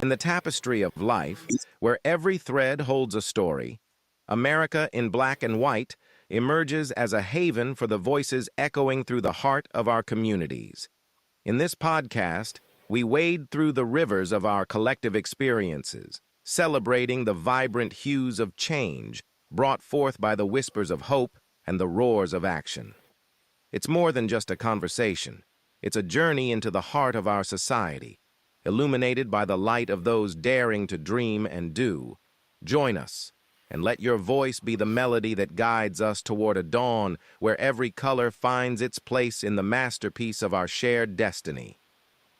In the tapestry of life, where every thread holds a story, America in Black and White emerges as a haven for the voices echoing through the heart of our communities. In this podcast, we wade through the rivers of our collective experiences, celebrating the vibrant hues of change brought forth by the whispers of hope and the roars of action. It's more than just a conversation. It's a journey into the heart of our society, illuminated by the light of those daring to dream and do. Join us, and let your voice be the melody that guides us toward a dawn where every color finds its place in the masterpiece of our shared destiny.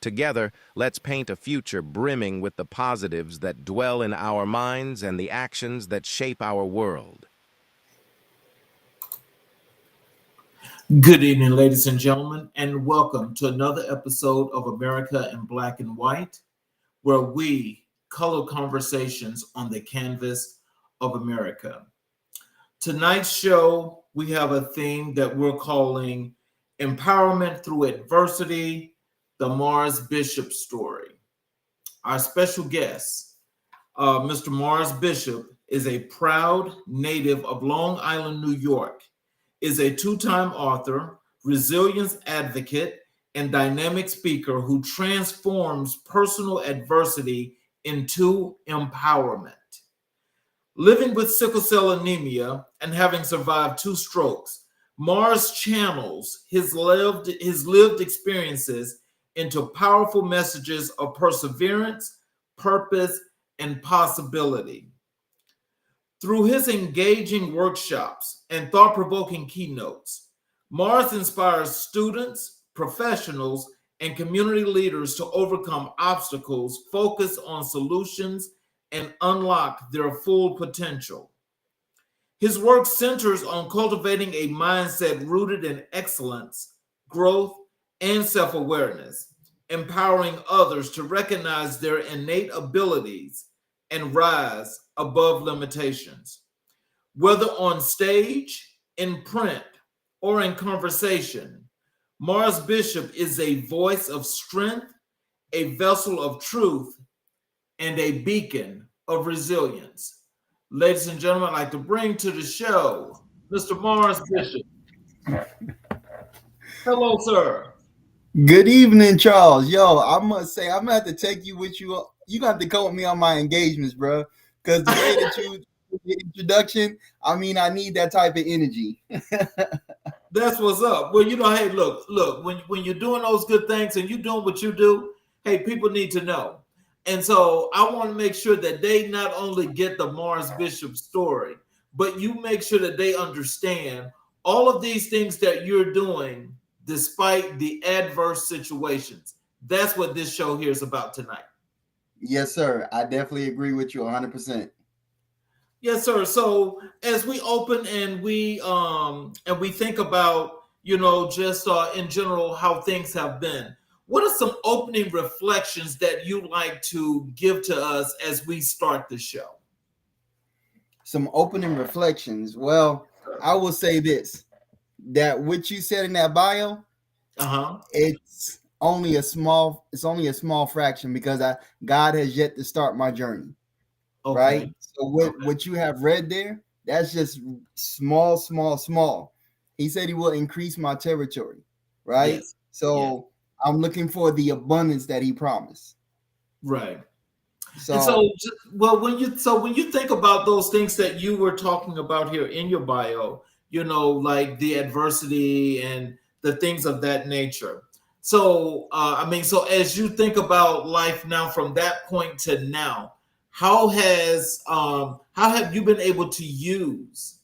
Together, let's paint a future brimming with the positives that dwell in our minds and the actions that shape our world. Good evening, ladies and gentlemen, and welcome to another episode of America in Black and White, where we color conversations on the canvas of America. Tonight's show, we have a theme that we're calling Empowerment Through Adversity, the Marz Bishop Story. Our special guest, Mr. Marz Bishop, is a proud native of Long Island, New York, is a two-time author, resilience advocate, and dynamic speaker who transforms personal adversity into empowerment. Living with sickle cell anemia and having survived 2 strokes, Marz channels his lived experiences into powerful messages of perseverance, purpose, and possibility. Through his engaging workshops and thought-provoking keynotes, Marz inspires students, professionals, and community leaders to overcome obstacles, focus on solutions, and unlock their full potential. His work centers on cultivating a mindset rooted in excellence, growth, and self-awareness, empowering others to recognize their innate abilities and rise above limitations. Whether on stage, in print, or in conversation, Marz Bishop is a voice of strength, a vessel of truth, and a beacon of resilience. Ladies and gentlemen, I'd like to bring to the show Mr. Marz Bishop. Hello, sir. Good evening, Charles. Yo, I must say, I'm gonna have to take you with you. You got to come with me on my engagements, bro. Because the way that you the introduction, I mean, I need that type of energy. That's what's up. Well, hey, look, when you're doing those good things and you're doing what you do, hey, people need to know. And so I want to make sure that they not only get the Marz Bishop story, but you make sure that they understand all of these things that you're doing despite the adverse situations. That's what this show here is about tonight. Yes, sir. I definitely agree with you 100%. Yes, sir. So as we open and we think about, just in general how things have been, what are some opening reflections that you like to give to us as we start the show? Some opening reflections. Well, I will say this, that what you said in that bio, it's only a small fraction because God has yet to start my journey. Okay. Right? So what you have read there, that's just small. He said he will increase my territory, right? Yes. So I'm looking for the abundance that he promised. Right. So when you think about those things that you were talking about here in your bio, like the adversity and the things of that nature. So so as you think about life now from that point to now, how have you been able to use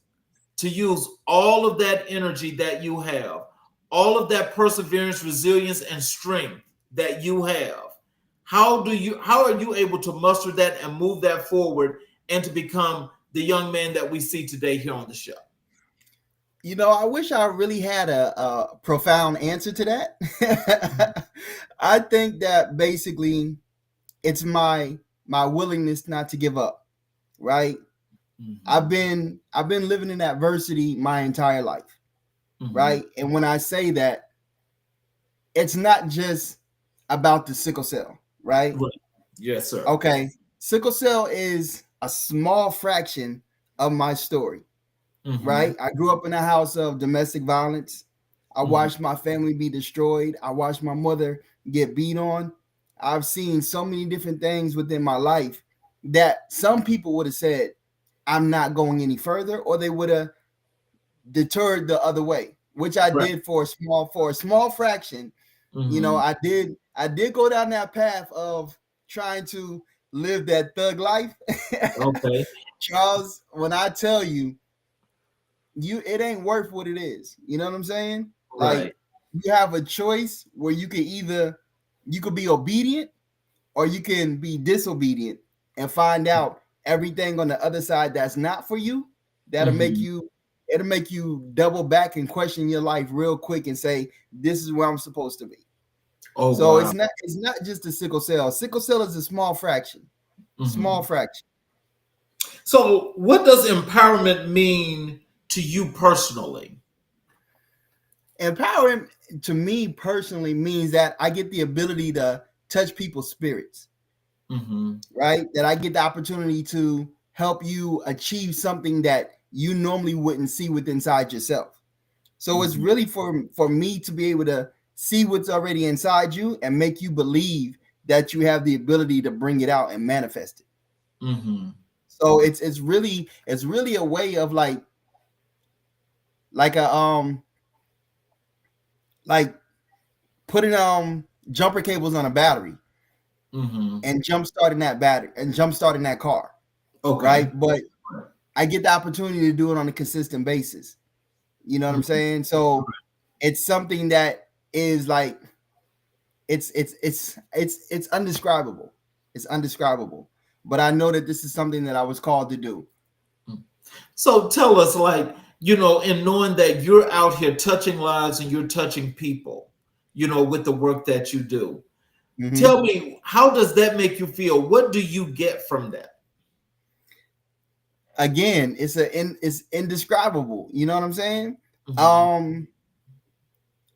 all of that energy that you have, all of that perseverance, resilience, and strength that you have? How are you able to muster that and move that forward and to become the young man that we see today here on the show? I wish I really had a profound answer to that. I think that basically it's my willingness not to give up, right? Mm-hmm. I've been living in adversity my entire life, right? And when I say that, it's not just about the sickle cell, right? Yes, sir. Okay. Sickle cell is a small fraction of my story, right? I grew up in a house of domestic violence. I watched my family be destroyed. I watched my mother get beat on. I've seen so many different things within my life that some people would have said, I'm not going any further, or they would have deterred the other way, which I did for a small fraction. You know, I did go down that path of trying to live that thug life. Okay. Charles, when I tell you, it ain't worth what it is. You know what I'm saying? Right. Like, you have a choice where you could be obedient or you can be disobedient and find out everything on the other side that's not for you. It'll make you double back and question your life real quick and say, this is where I'm supposed to be. Oh, so wow. it's not just the sickle cell. Sickle cell is a small fraction. Small fraction. So what does empowerment mean to you personally? Empowering to me personally means that I get the ability to touch people's spirits, right? That I get the opportunity to help you achieve something that you normally wouldn't see within inside yourself. So it's really for me to be able to see what's already inside you and make you believe that you have the ability to bring it out and manifest it. So it's really a way of like putting jumper cables on a battery and jump starting that car. Okay. Right. But I get the opportunity to do it on a consistent basis. You know what I'm saying? So it's something that is like it's undescribable. It's undescribable. But I know that this is something that I was called to do. So tell us, like, you know, in knowing that you're out here touching lives and you're touching people, you know, with the work that you do. Tell me, how does that make you feel? What do you get from that? Again, it's indescribable. You know what I'm saying?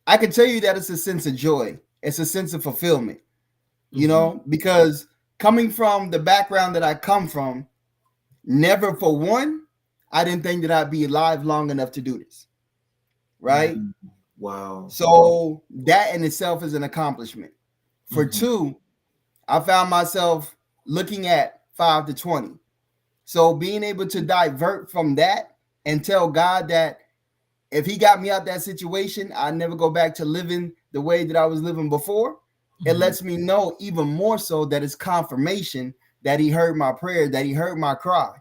I can tell you that it's a sense of joy. It's a sense of fulfillment, you know, because coming from the background that I come from, never for one, I didn't think that I'd be alive long enough to do this. Right? Wow. So that in itself is an accomplishment. For two, I found myself looking at 5 to 20. So being able to divert from that and tell God that if he got me out that situation, I never go back to living the way that I was living before. It lets me know even more so that it's confirmation that he heard my prayer, that he heard my cry.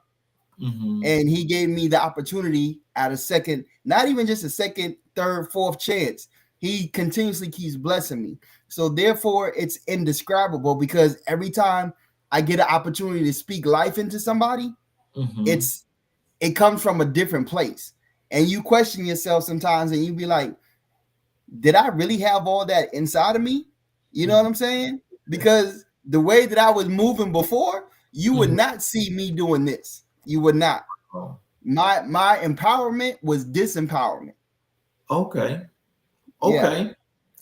And he gave me the opportunity at a second, not even just a second, third, fourth chance. He continuously keeps blessing me. So therefore, it's indescribable because every time I get an opportunity to speak life into somebody, it comes from a different place. And you question yourself sometimes and you be like, did I really have all that inside of me? You know what I'm saying? Because the way that I was moving before, you would not see me doing this. You would not. My empowerment was disempowerment. Okay. Yeah.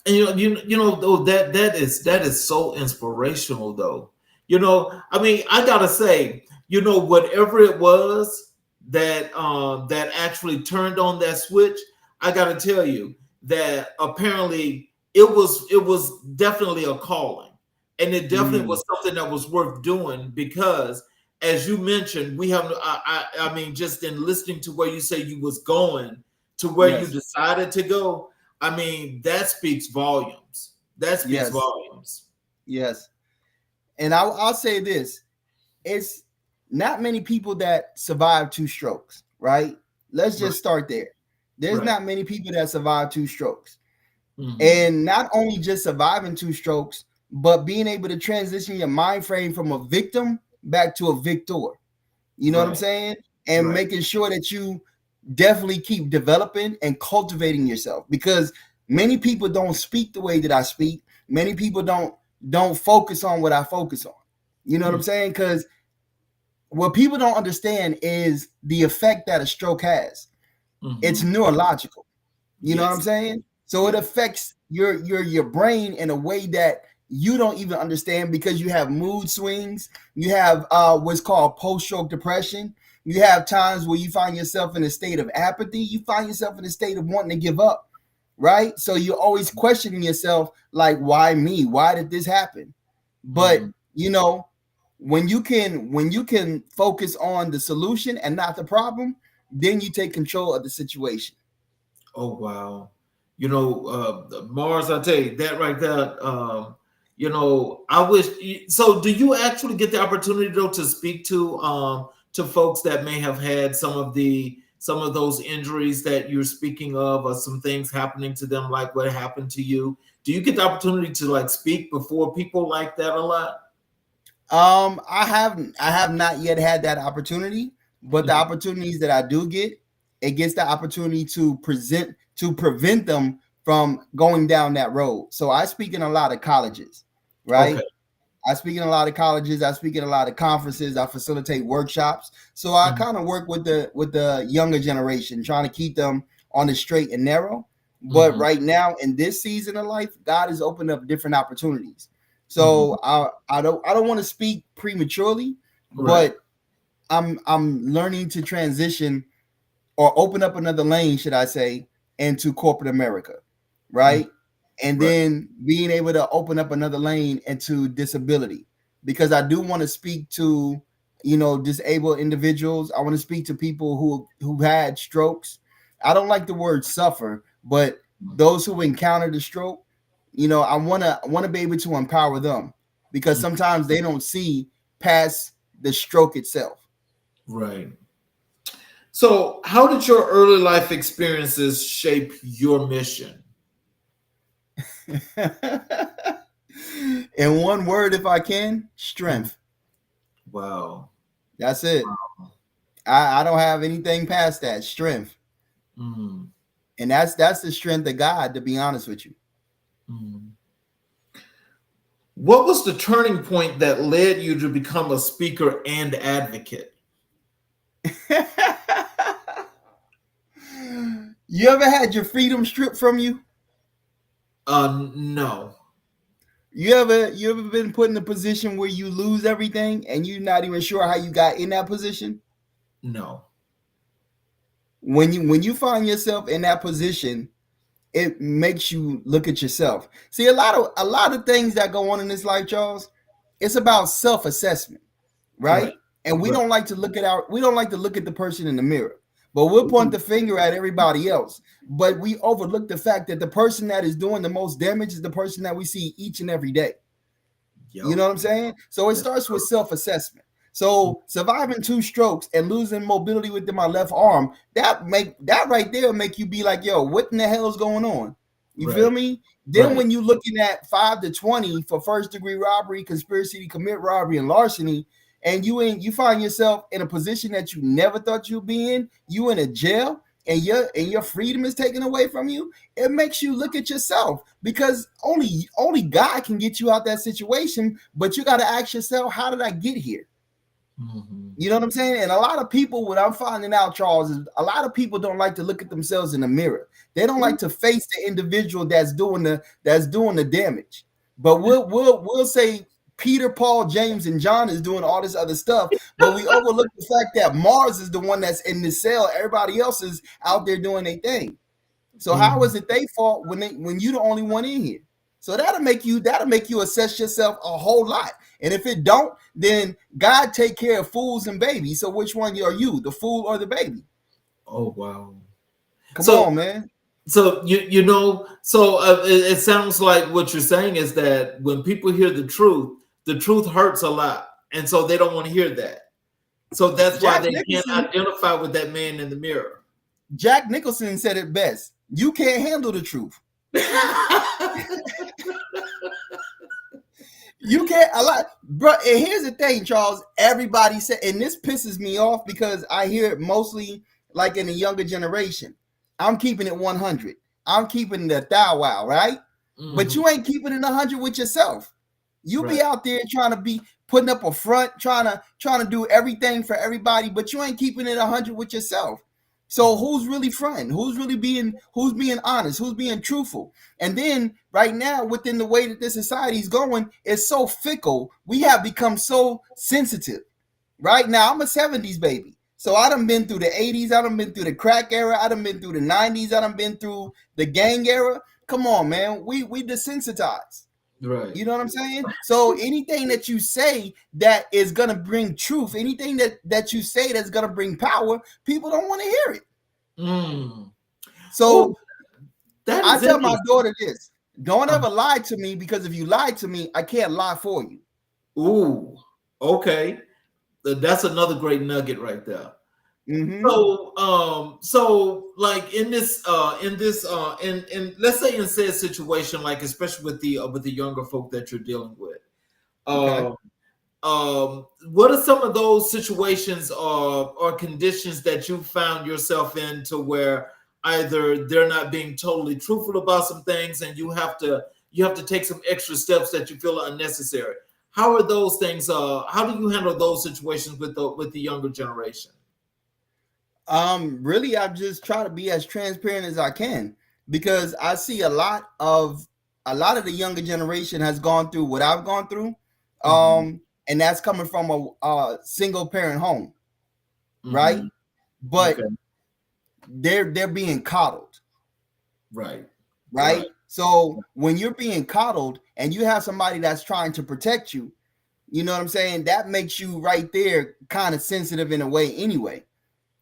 And you know though that is so inspirational though. You know, I mean, I gotta say, you know, whatever it was that that actually turned on that switch, I gotta tell you that apparently it was definitely a calling, and it definitely was something that was worth doing because, as you mentioned, we have I mean, just in listening to where you say you was going to where you decided to go. I mean, that speaks volumes. That speaks volumes. Yes. And I'll say this. It's not many people that survive 2 strokes, right? Let's just start there. There's not many people that survive 2 strokes. And not only just surviving 2 strokes, but being able to transition your mind frame from a victim back to a victor. You know what I'm saying? And making sure that you definitely keep developing and cultivating yourself, because many people don't speak the way that I speak. Many people don't focus on what I focus on. You know what I'm saying? Because what people don't understand is the effect that a stroke has. It's neurological. You know what I'm saying? So it affects your brain in a way that you don't even understand, because you have mood swings. You have what's called post-stroke depression. You have times where you find yourself in a state of apathy. You find yourself in a state of wanting to give up, right? So you're always questioning yourself, like, why me? Why did this happen? But you know, when you can focus on the solution and not the problem, then you take control of the situation. Oh wow. You know, Marz, I tell you that right there. You know, I wish. So, do you actually get the opportunity though to speak to folks that may have had some of those injuries that you're speaking of, or some things happening to them, like what happened to you? Do you get the opportunity to like speak before people like that a lot? I have not yet had that opportunity, but the opportunities that I do get, it gets the opportunity to prevent them from going down that road. So I speak in a lot of colleges, right? Okay. I speak in a lot of colleges. I speak in a lot of conferences. I facilitate workshops. So I kind of work with the younger generation, trying to keep them on the straight and narrow. But right now, in this season of life, God has opened up different opportunities. So I don't want to speak prematurely, right, but I'm learning to transition or open up another lane, should I say, into corporate America, right? And then being able to open up another lane into disability, because I do want to speak to, you know, disabled individuals. I want to speak to people who had strokes. I don't like the word suffer, but those who encountered a stroke, you know, I want to be able to empower them, because sometimes they don't see past the stroke itself. Right. So, how did your early life experiences shape your mission? In one word, if I can, strength. Wow. That's it. Wow. I don't have anything past that. Strength. And that's the strength of God, to be honest with you. What was the turning point that led you to become a speaker and advocate? You ever had your freedom stripped from you? No. You ever been put in a position where you lose everything and you're not even sure how you got in that position? No. When you find yourself in that position, it makes you look at yourself. See, a lot of things that go on in this life, Charles, it's about self-assessment, right? And we don't like to look at the person in the mirror, but we'll point the finger at everybody else. But we overlook the fact that the person that is doing the most damage is the person that we see each and every day. You know what I'm saying? So it starts with self-assessment. So surviving 2 strokes and losing mobility within my left arm, that right there make you be like, yo, what in the hell is going on? You feel me? Then when you're looking at 5 to 20 for first-degree robbery, conspiracy to commit robbery, and larceny, and you find yourself in a position that you never thought you'd be in, you in a jail, and your freedom is taken away from you, it makes you look at yourself, because only God can get you out that situation. But you got to ask yourself, how did I get here? You know what I'm saying? And a lot of people, what I'm finding out, Charles, is a lot of people don't like to look at themselves in the mirror. They don't like to face the individual that's doing the damage. But we'll say Peter, Paul, James, and John is doing all this other stuff, but we overlook the fact that Marz is the one that's in the cell. Everybody else is out there doing their thing. So how is it they fault when you the only one in here? So that'll make you assess yourself a whole lot. And if it don't, then God take care of fools and babies. So which one are you, the fool or the baby? Oh wow! Come on, man. So it sounds like what you're saying is that when people hear the truth hurts a lot, and so they don't want to hear that. So that's why they can't identify with that man in the mirror. Jack Nicholson said it best: "You can't handle the truth." You can't a lot, bro. And here's the thing, Charles. Everybody said, and this pisses me off because I hear it mostly like in the younger generation. I'm keeping it 100. I'm keeping the thou wow, right? But you ain't keeping it 100 with yourself. You be out there trying to be putting up a front, trying to do everything for everybody, but you ain't keeping it 100 with yourself. So who's really fronting? Who's being honest? Who's being truthful? And then right now, within the way that this society is going, it's so fickle. We have become so sensitive. Right now, I'm a 70s baby. So I done been through the 80s. I done been through the crack era. I done been through the 90s. I done been through the gang era. Come on, man. We desensitized. Right. You know what I'm saying? So anything that you say that is gonna bring truth, anything that you say that's gonna bring power, people don't want to hear it. So I tell my daughter this: don't ever lie to me, because if you lie to me, I can't lie for you. Ooh, okay. That's another great nugget right there. So like in let's say in said situation, like especially with the younger folk that you're dealing with, what are some of those situations or conditions that you found yourself in to where either they're not being totally truthful about some things and you have to take some extra steps that you feel are unnecessary? How are those things? How do you handle those situations with the younger generation? Really, I just try to be as transparent as I can, because I see a lot of the younger generation has gone through what I've gone through, and that's coming from a single parent home, right? But they're being coddled, right? So when you're being coddled and you have somebody that's trying to protect you, you know what I'm saying? That makes you right there kind of sensitive in a way anyway,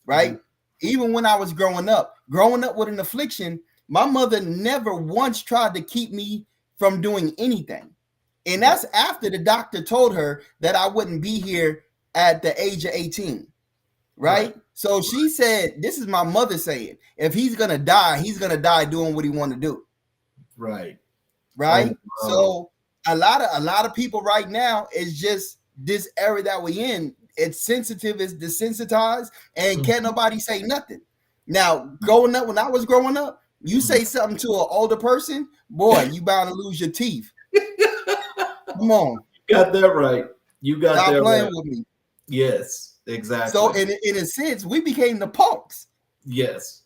right? Even when I was growing up with an affliction, my mother never once tried to keep me from doing anything. And that's after the doctor told her that I wouldn't be here at the age of 18, right? So she said, this is my mother saying, if he's going to die, he's going to die doing what he want to do. Right. So a lot of people right now is just this era that we in. It's sensitive, it's desensitized, and can't nobody say nothing. Now, when I was growing up, you say something to an older person, boy, you bound to lose your teeth. Come on. You got that right. Stop playing with me. Yes, exactly. So in a sense, we became the punks. Yes.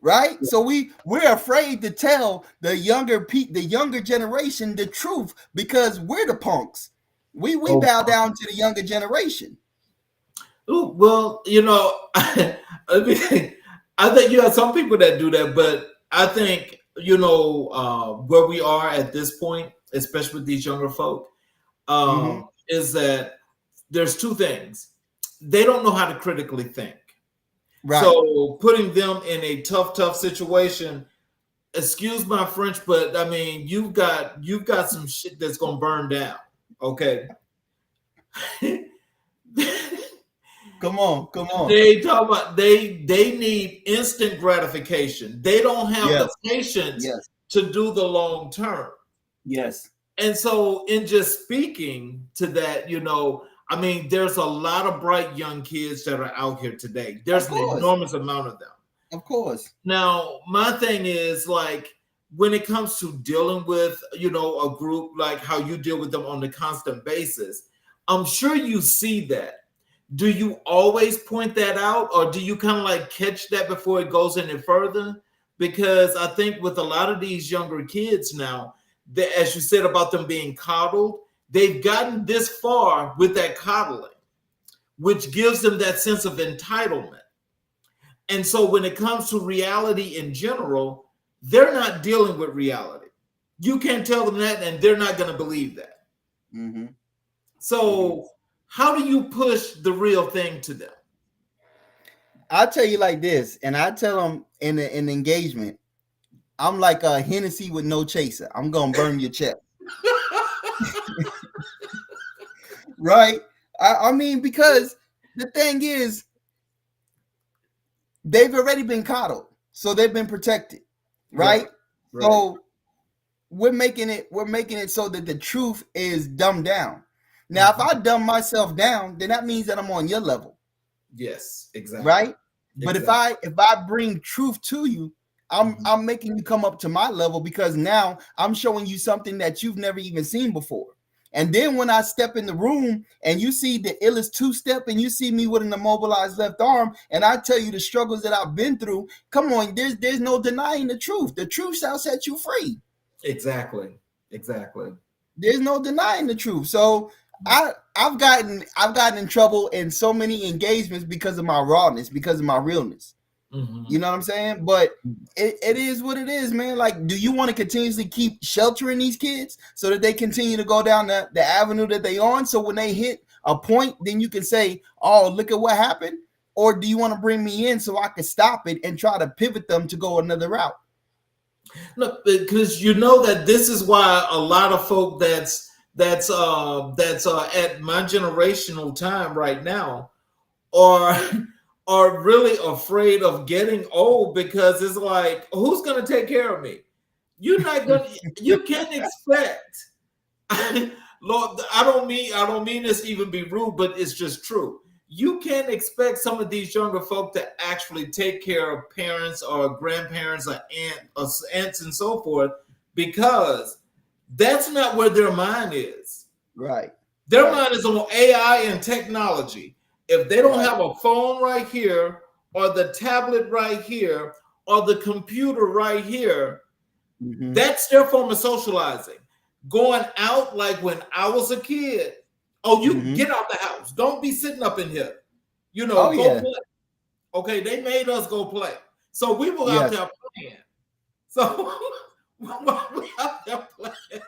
Right? So we're afraid to tell the younger generation the truth, because we're the punks. We bow down to the younger generation. Ooh, well, I think you have some people that do that, but I think where we are at this point, especially with these younger folk, is that there's two things. They don't know how to critically think. Right. So putting them in a tough situation, excuse my French, but I mean, you've got some shit that's gonna burn down. Okay. Come on. They talk about they need instant gratification. They don't have the patience to do the long term. Yes. And so in just speaking to that, I mean, there's a lot of bright young kids that are out here today. There's an enormous amount of them. Of course. Now, my thing is, like, when it comes to dealing with, a group, like how you deal with them on a constant basis, I'm sure you see that. Do you always point that out, or do you kind of like catch that before it goes any further? Because I think with a lot of these younger kids now, as you said about them being coddled, they've gotten this far with that coddling, which gives them that sense of entitlement. And so when it comes to reality in general, they're not dealing with reality. You can't tell them that, and they're not going to believe that. So how do you push the real thing to them? I'll tell you like this, and I tell them in an engagement, I'm like a Hennessy with no chaser. I'm going to burn your chest. Right? I mean, because the thing is, they've already been coddled, so they've been protected, right? So we're making it so that the truth is dumbed down. Now, if I dumb myself down, then that means that I'm on your level. Yes, exactly. Right? But if I bring truth to you, I'm making you come up to my level, because now I'm showing you something that you've never even seen before. And then when I step in the room and you see the illest two-step and you see me with an immobilized left arm, and I tell you the struggles that I've been through, come on, there's no denying the truth. The truth shall set you free. Exactly. There's no denying the truth. So I've gotten in trouble in so many engagements because of my rawness, because of my realness. Mm-hmm. You know what I'm saying? But it is what it is, man. Like, do you want to continuously keep sheltering these kids so that they continue to go down the avenue that they on? So when they hit a point, then you can say, oh, look at what happened. Or do you want to bring me in so I can stop it and try to pivot them to go another route? No, because you know that this is why a lot of folk that's at my generational time right now are really afraid of getting old, because it's like, who's going to take care of me? You're not going to, you can't expect. Lord, I don't mean this to even be rude, but it's just true. You can't expect some of these younger folk to actually take care of parents or grandparents or aunts and so forth, because that's not where their mind is. Right. Their mind is on AI and technology. If they don't have a phone right here, or the tablet right here, or the computer right here, that's their form of socializing. Going out, like when I was a kid, get out the house. Don't be sitting up in here. You know, go play. Okay, they made us go play. So we were out there playing. So we out there playing.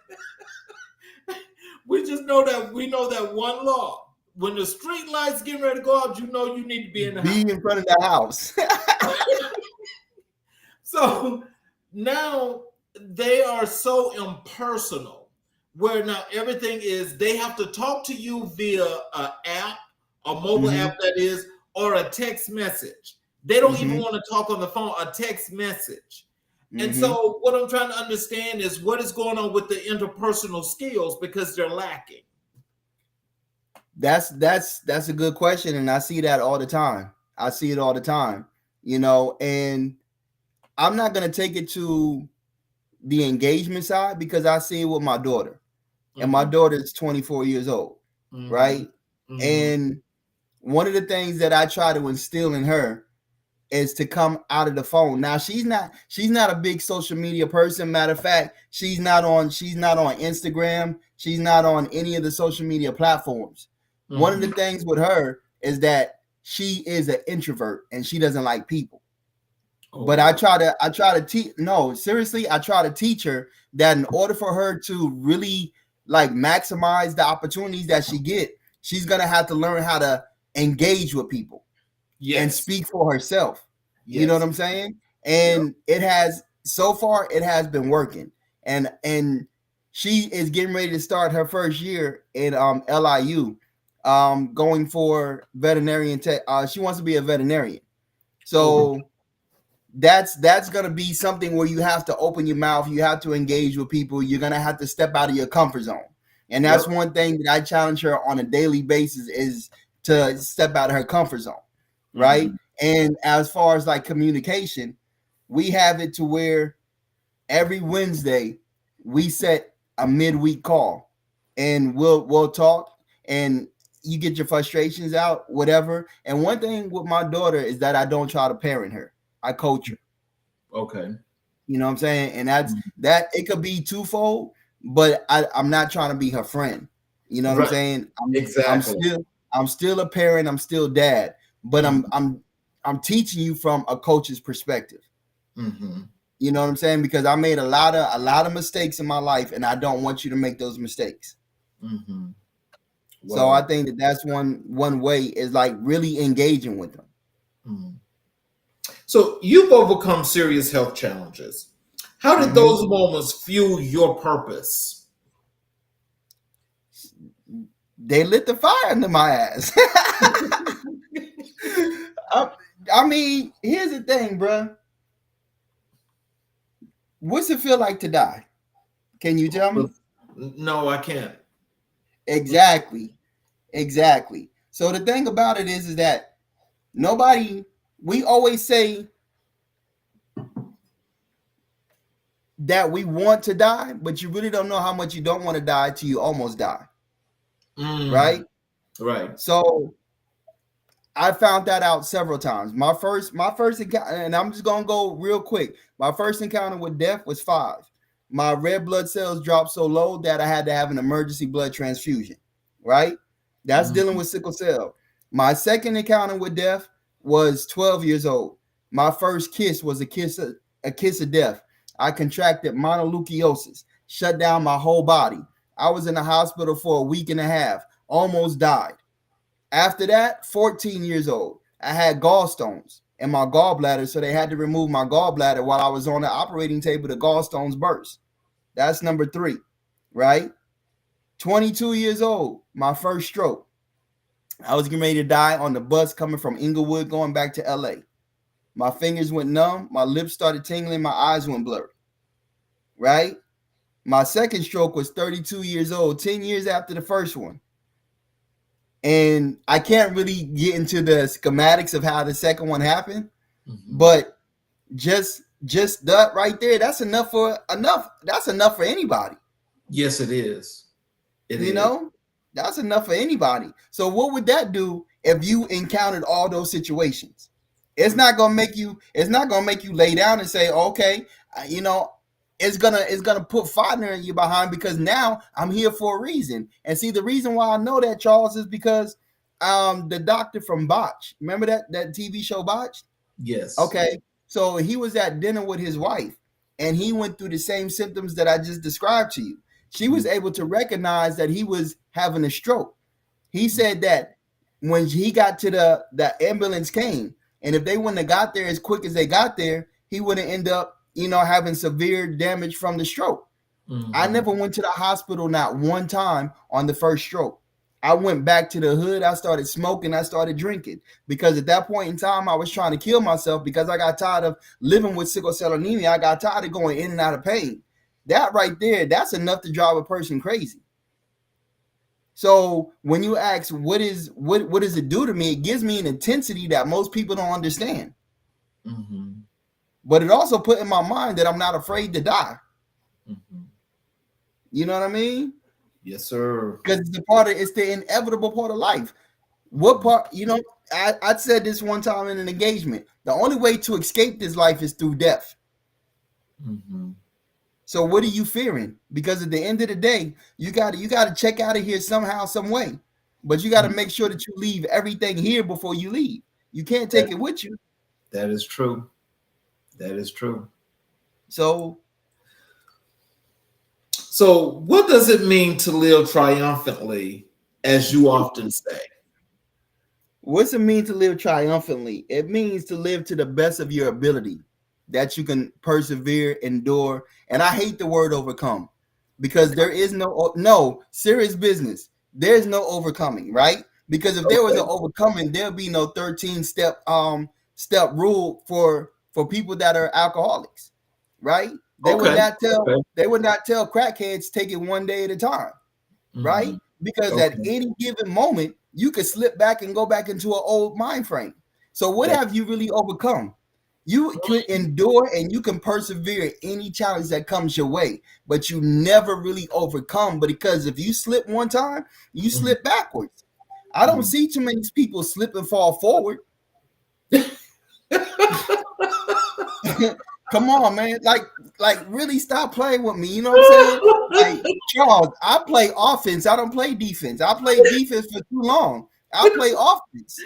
We just know that one law. When the street lights getting ready to go out, you know you need to be in the house. Be in front of the house. So now they are so impersonal, where now everything is, they have to talk to you via an app, a mobile app that is, or a text message. They don't even want to talk on the phone, a text message. And so what I'm trying to understand is what is going on with the interpersonal skills, because they're lacking. That's a good question, and I see that all the time. I see it all the time, you know, and I'm not going to take it to the engagement side, because I see it with my daughter, and my daughter is 24 years old, right? And one of the things that I try to instill in her is to come out of the phone. Now she's not a big social media person. Matter of fact, she's not on Instagram. She's not on any of the social media platforms. One of the things with her is that she is an introvert and she doesn't like people. But I try to teach. No, seriously, I try to teach her that in order for her to really like maximize the opportunities that she get, she's gonna have to learn how to engage with people and speak for herself. You know what I'm saying? And it has been working. And she is getting ready to start her first year in LIU, going for veterinarian tech. She wants to be a veterinarian. So that's going to be something where you have to open your mouth. You have to engage with people. You're going to have to step out of your comfort zone. And that's one thing that I challenge her on a daily basis, is to step out of her comfort zone. Right. And as far as like communication, we have it to where every Wednesday we set a midweek call, and we'll talk, and you get your frustrations out, whatever. And one thing with my daughter is that I don't try to parent her. I coach her. Okay. You know what I'm saying? And that it could be twofold, but I'm not trying to be her friend. You know what I'm saying? I'm still a parent. I'm still dad, but I'm teaching you from a coach's perspective. You know what I'm saying? Because I made a lot of mistakes in my life, and I don't want you to make those mistakes. Wow. So I think that's one way, is like really engaging with them. So you've overcome serious health challenges. How did those moments fuel your purpose? They lit the fire into my ass. I mean, here's the thing, bro. What's it feel like to die? Can you tell me? No, I can't. Exactly. So the thing about it is that we always say that we want to die, but you really don't know how much you don't want to die till you almost die. right? Right. So I found that out several times. My first encounter, and I'm just gonna go real quick. My first encounter with death was 5. My red blood cells dropped so low that I had to have an emergency blood transfusion. Right? That's dealing with sickle cell. My second encounter with death was 12 years old. My first kiss was a kiss of death. I contracted mononucleosis, shut down my whole body. I was in the hospital for a week and a half, almost died. After that, 14 years old, I had gallstones in my gallbladder, so they had to remove my gallbladder while I was on the operating table. The gallstones burst. That's number 3, right? 22 years old, my first stroke. I was getting ready to die on the bus coming from Inglewood going back to LA. My fingers went numb, my lips started tingling, my eyes went blurry, right? My second stroke was 32 years old, 10 years after the first one. And I can't really get into the schematics of how the second one happened, but just that right there, that's enough for anybody. Yes, it is. You know, that's enough for anybody. So what would that do if you encountered all those situations? It's not gonna make you lay down and say, okay, you know, it's gonna put fire in you behind, because now I'm here for a reason. And see, the reason why I know that, Charles, is because the doctor from Botch, remember that TV show Botch? Yes. Okay, so he was at dinner with his wife, and he went through the same symptoms that I just described to you. She was able to recognize that he was having a stroke. He said that when he got to the ambulance came, and if they wouldn't have got there as quick as they got there, he would have ended up, you know, having severe damage from the stroke. I never went to the hospital not one time on the first stroke. I went back to the hood. I started smoking. I started drinking, because at that point in time, I was trying to kill myself because I got tired of living with sickle cell anemia. I got tired of going in and out of pain. That right there, that's enough to drive a person crazy. So when you ask what does it do to me, it gives me an intensity that most people don't understand. But it also put in my mind that I'm not afraid to die. You know what I mean? Yes, sir. Because it's the inevitable part of life. What part, you know, I said this one time in an engagement. The only way to escape this life is through death. So what are you fearing? Because at the end of the day, you got to check out of here somehow, some way. But you got to make sure that you leave everything here before you leave. You can't take it with you. That is true. That is true. So what does it mean to live triumphantly, as you often say? What's it mean to live triumphantly? It means to live to the best of your ability, that you can persevere, endure. And I hate the word overcome, because there is no serious business. There's no overcoming, right? Because if there was an overcoming, there'll be no 13-step rule for people that are alcoholics, right? They would not tell crackheads take it one day at a time, right? Because at any given moment, you could slip back and go back into an old mind frame. So what have you really overcome? You can endure and you can persevere any challenge that comes your way, but you never really overcome. But because if you slip one time, you slip backwards. I don't see too many people slip and fall forward. Come on, man. Like really stop playing with me. You know what I'm saying? Like, Charles, I play offense. I don't play defense. I play defense for too long. I play offense.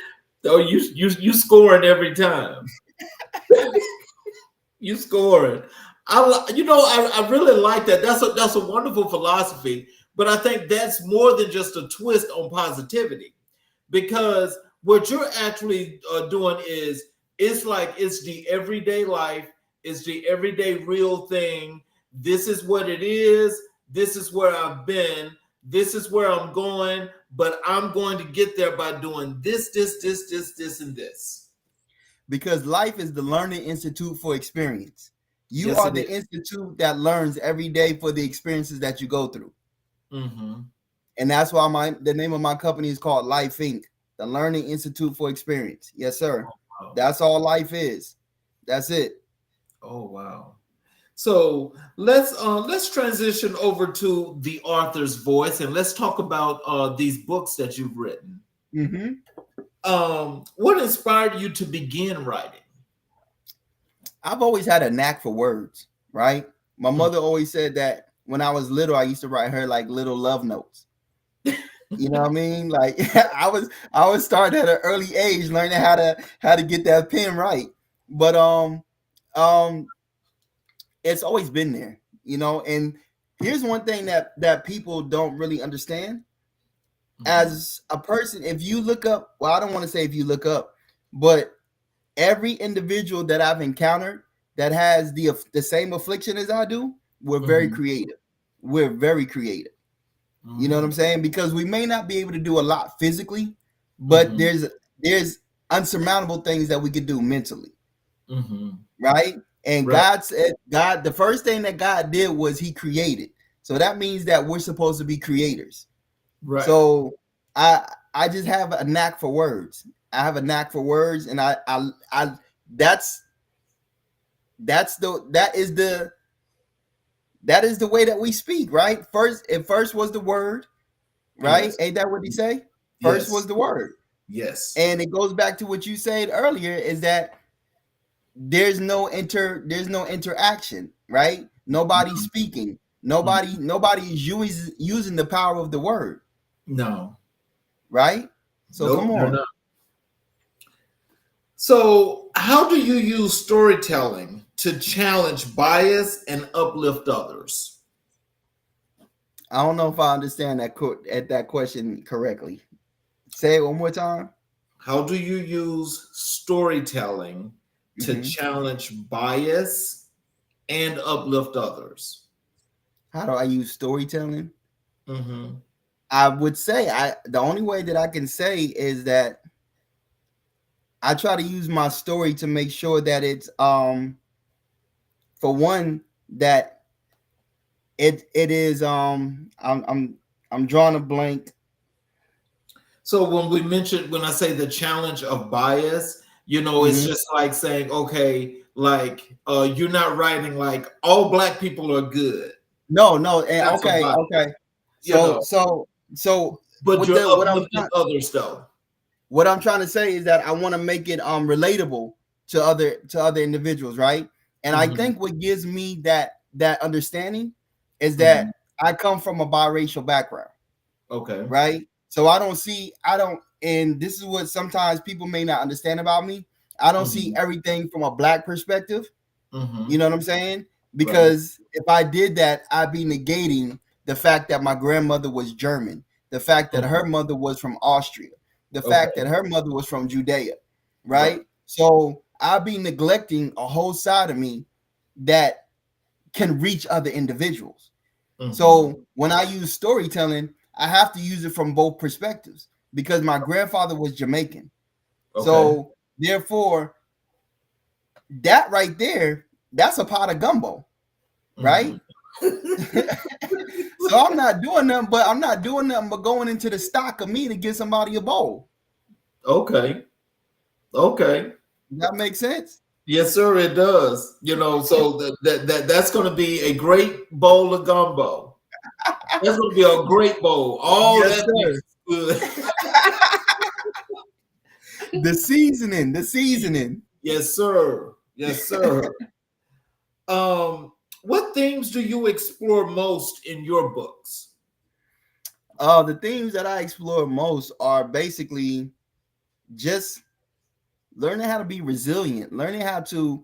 So you scoring every time. You scoring. I really like that. That's a wonderful philosophy. But I think that's more than just a twist on positivity, because what you're actually doing is, it's like, it's the everyday life. It's the everyday real thing. This is what it is. This is where I've been. This is where I'm going. But I'm going to get there by doing this, and this. Because life is the learning institute for experience. You are the institute that learns every day for the experiences that you go through. And that's why the name of my company is called Life Inc., the Learning Institute for Experience. Yes, sir. Oh, wow. That's all life is. That's it. Oh, wow. So let's transition over to the author's voice, and let's talk about these books that you've written. What inspired you to begin writing? I've always had a knack for words, right? My mother always said that when I was little, I used to write her like little love notes. You know what I mean? Like I was starting at an early age learning how to get that pen right. But it's always been there, you know. And here's one thing that people don't really understand. As a person, if you look up, well, I don't want to say if you look up, but every individual that I've encountered that has the same affliction as I do, we're very creative. We're very creative. You know what I'm saying? Because we may not be able to do a lot physically, but there's unsurmountable things that we could do mentally. Right? And God said, the first thing that God did was he created. So that means that we're supposed to be creators. Right. So I just have a knack for words. I have a knack for words, and I that is the way that we speak, right? First was the word, right? Yes. Ain't that what he say? First was the word. Yes. And it goes back to what you said earlier, is that there's no interaction, right? Nobody's speaking. Nobody is using the power of the word. No. Right? So come on. No. So how do you use storytelling to challenge bias and uplift others? I don't know if I understand that question correctly. Say it one more time. How do you use storytelling to challenge bias and uplift others? How do I use storytelling? I would say the only way that I can say is that I try to use my story to make sure that it's for one, that it is I'm drawing a blank. So when I say the challenge of bias, you know, it's just like saying, okay, like you're not writing like all black people are good. No, and okay. So but you're uplifting others though. What I'm trying to say is that I want to make it relatable to other individuals, right? And I think what gives me that understanding is that I come from a biracial background. Okay. Right? So and this is what sometimes people may not understand about me. I don't see everything from a black perspective. You know what I'm saying? Because if I did that, I'd be negating the fact that my grandmother was German, the fact that her mother was from Austria, the fact that her mother was from Judea, right? So I'll be neglecting a whole side of me that can reach other individuals. So when I use storytelling, I have to use it from both perspectives because my grandfather was Jamaican. So therefore, that right there, that's a pot of gumbo, right? So I'm not doing nothing but going into the stock of me to get somebody a bowl. Okay. That makes sense? Yes, sir, it does. You know, so that's going to be a great bowl of gumbo. That's going to be a great bowl. Oh, yes, that's good. The seasoning. Yes, sir. What themes do you explore most in your books? The themes that I explore most are basically just learning how to be resilient, learning how to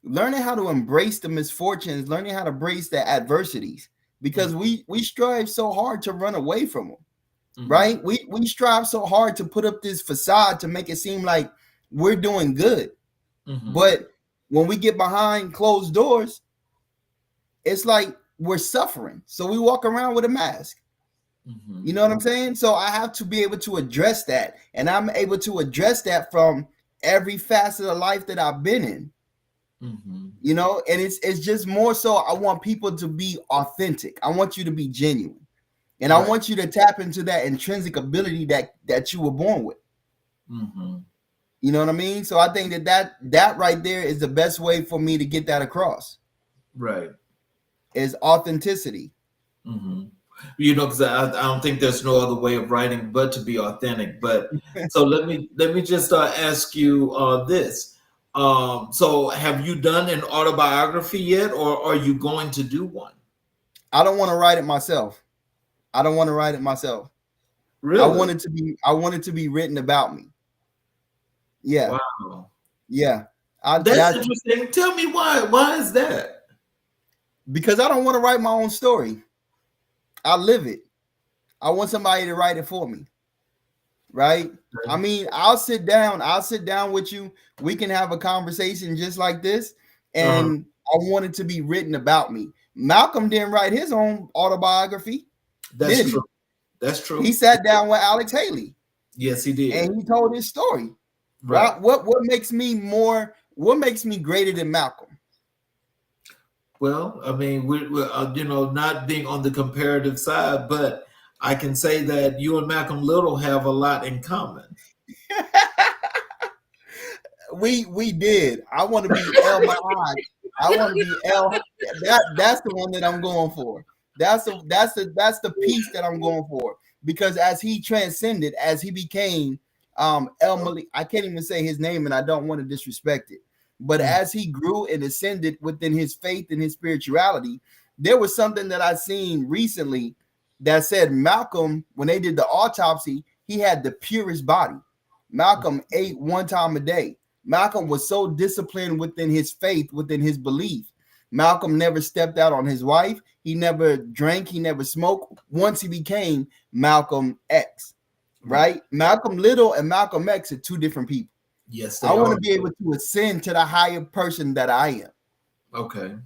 embrace the misfortunes, learning how to embrace the adversities, because we strive so hard to run away from them, right? We strive so hard to put up this facade to make it seem like we're doing good, but when we get behind closed doors, it's like we're suffering. So we walk around with a mask. You know what I'm saying? So I have to be able to address that, and I'm able to address that from every facet of life that I've been in. You know, and it's just more so I want people to be authentic. I want you to be genuine, and I want you to tap into that intrinsic ability that you were born with. You know what I mean? So I think that right there is the best way for me to get that across. Right. is authenticity. Mm-hmm. You know, because I don't think there's no other way of writing but to be authentic. But so let me just ask you this. So have you done an autobiography yet, or are you going to do one? I don't want to write it myself. I don't want to write it myself. Really? I want it to be written about me. Yeah. Wow. Yeah. That's interesting. Tell me why. Why is that? Because I don't want to write my own story. I live it. I want somebody to write it for me. Right? Okay. I mean, I'll sit down with you. We can have a conversation just like this. And I want it to be written about me. Malcolm didn't write his own autobiography. That's true. That's true. He sat down with Alex Haley. Yes, he did. And he told his story. Right? What makes me greater than Malcolm? Well, I mean, we're you know, not being on the comparative side, but I can say that you and Malcolm Little have a lot in common. we did. I want to be El Mahad. I want to be El. That's the one that I'm going for. That's the piece that I'm going for, because as he transcended, as he became El Malik, I can't even say his name, and I don't want to disrespect it. But as he grew and ascended within his faith and his spirituality, there was something that I seen recently that said Malcolm, when they did the autopsy, he had the purest body. Malcolm ate 1 time a day. Malcolm was so disciplined within his faith, within his belief. Malcolm never stepped out on his wife. He never drank. He never smoked. Once he became Malcolm X, right? Malcolm Little and Malcolm X are 2 different people. Yes, I want to be able to ascend to the higher person that I am. Okay.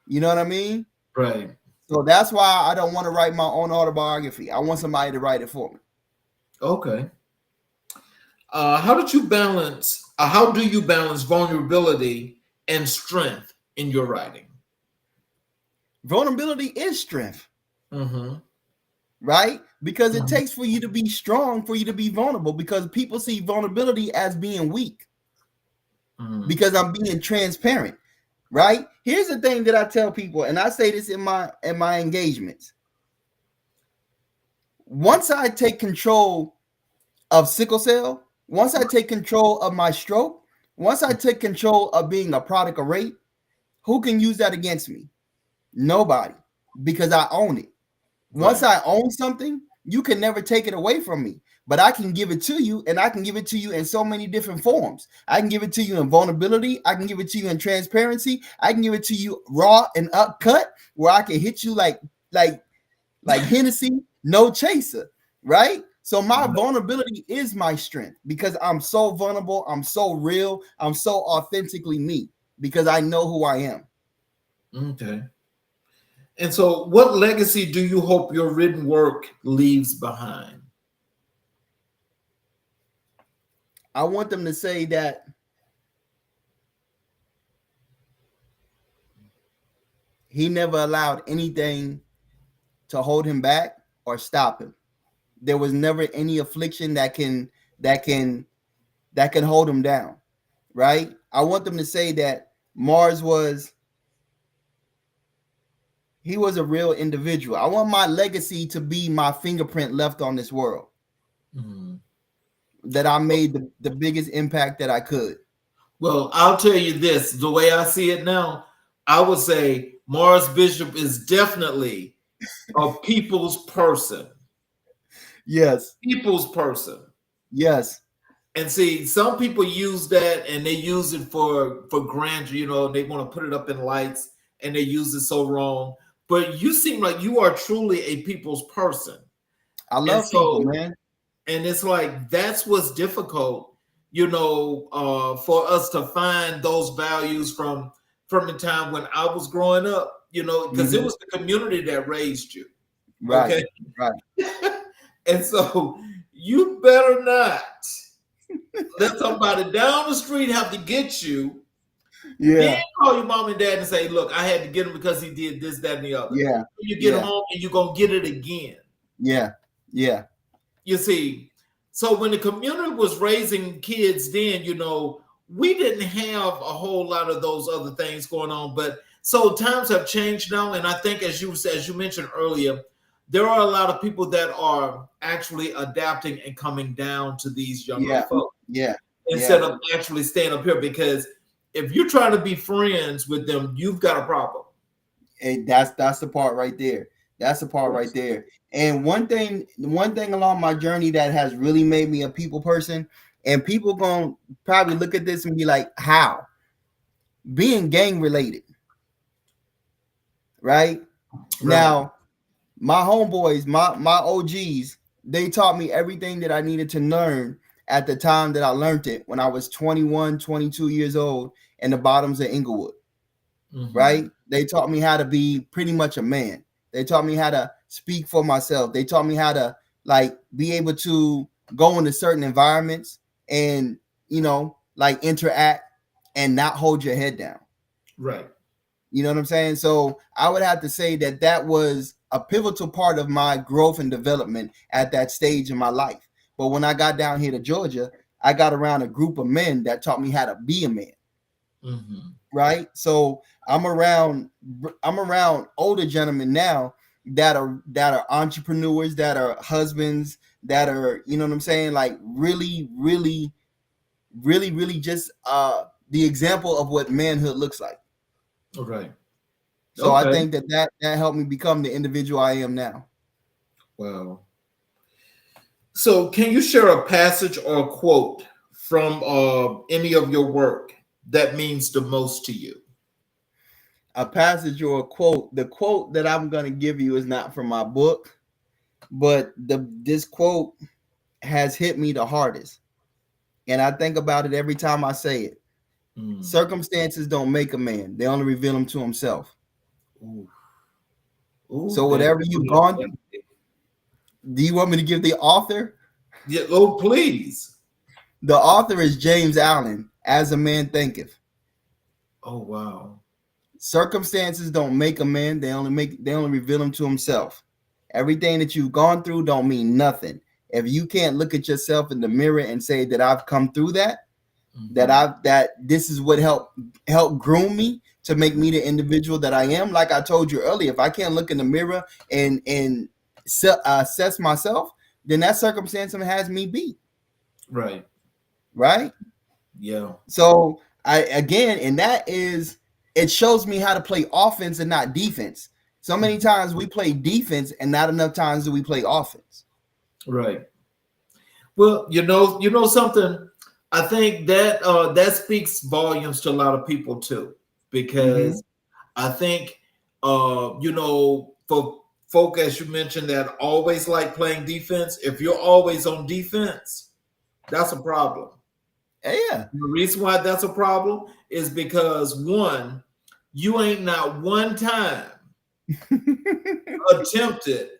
You know what I mean? Right. So that's why I don't want to write my own autobiography. I want somebody to write it for me. Okay. How do you balance vulnerability and strength in your writing? Vulnerability is strength. Mm-hmm. Right? Because it takes for you to be strong, for you to be vulnerable, because people see vulnerability as being weak. Because I'm being transparent, right? Here's the thing that I tell people, and I say this in my engagements. Once I take control of sickle cell, once I take control of my stroke, once I take control of being a product of rape, who can use that against me? Nobody, because I own it. Once I own something, you can never take it away from me, but I can give it to you, and I can give it to you in so many different forms. I can give it to you in vulnerability. I can give it to you in transparency. I can give it to you raw and upcut, where I can hit you like Hennessy, no chaser, right? So my vulnerability is my strength, because I'm so vulnerable. I'm so real. I'm so authentically me, because I know who I am. Okay. And so what legacy do you hope your written work leaves behind? I want them to say that he never allowed anything to hold him back or stop him. There was never any affliction that can hold him down, right? I want them to say that Marz was a real individual. I want my legacy to be my fingerprint left on this world. That I made the biggest impact that I could. Well, I'll tell you this, the way I see it now, I would say Marz Bishop is definitely a people's person. Yes. People's person. Yes. And see, some people use that and they use it for grandeur, you know, they want to put it up in lights and they use it so wrong. But you seem like you are truly a people's person. I love people, man. And it's like, that's what's difficult, you know, for us to find those values from the time when I was growing up, you know, because it was the community that raised you. Right. Okay? Right. And so you better not let somebody down the street have to get you. Yeah. Then call your mom and dad and say, look, I had to get him because he did this, that, and the other. Yeah. You get home and you're going to get it again. Yeah. Yeah. You see, so when the community was raising kids then, you know, we didn't have a whole lot of those other things going on. But So times have changed now, and I think as you mentioned earlier, there are a lot of people that are actually adapting and coming down to these younger folks. Instead of actually staying up here, because if you're trying to be friends with them, you've got a problem. And that's the part right there. That's the part right there. And one thing along my journey that has really made me a people person, and people gonna probably look at this and be like, how? Being gang related. Right? Now, my homeboys, my OGs, they taught me everything that I needed to learn at the time that I learned it, when I was 21, 22 years old in the bottoms of Inglewood. Right? They taught me how to be pretty much a man. They taught me how to speak for myself. They taught me how to like be able to go into certain environments and, you know, like interact and not hold your head down. Right. You know what I'm saying? So I would have to say that that was a pivotal part of my growth and development at that stage in my life. But when I got down here to Georgia, I got around a group of men that taught me how to be a man. Right. So I'm around older gentlemen now that are entrepreneurs, that are husbands, that are, you know what I'm saying, like really just the example of what manhood looks like. Okay. So I think that helped me become the individual I am now. Wow. So can you share a passage or a quote from any of your work that means the most to you? A passage or a quote. The quote that I'm going to give you is not from my book, but this quote has hit me the hardest. And I think about it every time I say it. Circumstances don't make a man. They only reveal him to himself. Ooh, so whatever you've gone through, do you want me to give the author? Yeah, oh, please. The author is James Allen, As a Man Thinketh. Oh, wow. Circumstances don't make a man. They only reveal him to himself. Everything that you've gone through don't mean nothing. If you can't look at yourself in the mirror and say that I've come through that, that this is what helped groom me to make me the individual that I am. Like I told you earlier, if I can't look in the mirror and assess myself, then that circumstance has me beat. Right. Yeah. So it shows me how to play offense and not defense. So many times we play defense and not enough times do we play offense. Right. Well, you know something, I think that that speaks volumes to a lot of people too, because I think for folk, as you mentioned, that always like playing defense, if you're always on defense, that's a problem. Yeah. The reason why that's a problem is because, one, you ain't not one time attempted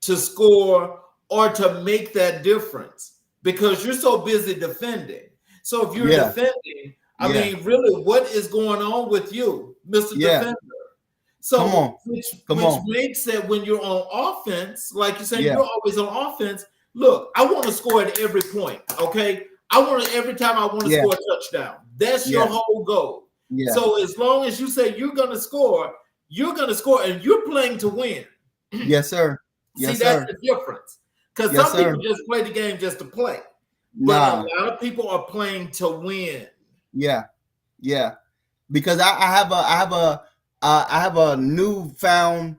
to score or to make that difference because you're so busy defending. So if you're defending, I mean, really, what is going on with you, Mr. Defender? So which makes it when you're on offense, like you say, you're always on offense. Look, I want to score at every point. Okay. Every time I want to score a touchdown. That's your whole goal. Yeah. So as long as you say you're going to score, and you're playing to win. Yes, sir. Yes, see, that's the difference. Because some people just play the game just to play. But a lot of people are playing to win. Yeah. Yeah. Because I have a newfound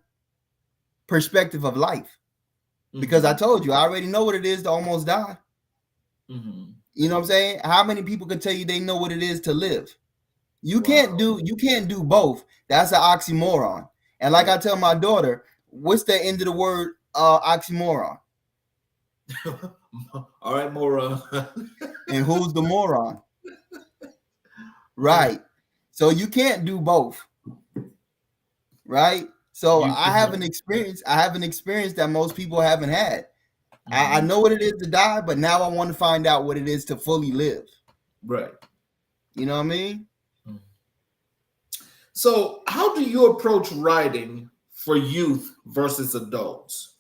perspective of life. Because I told you, I already know what it is to almost die. You know what I'm saying? How many people can tell you they know what it is to live? You can't do both. That's an oxymoron. And like I tell my daughter, what's the end of the word oxymoron? All right, moron. And who's the moron? Right. So you can't do both. Right. So I have an experience that most people haven't had. I know what it is to die, but now I want to find out what it is to fully live. Right. You know what I mean? So how do you approach writing for youth versus adults?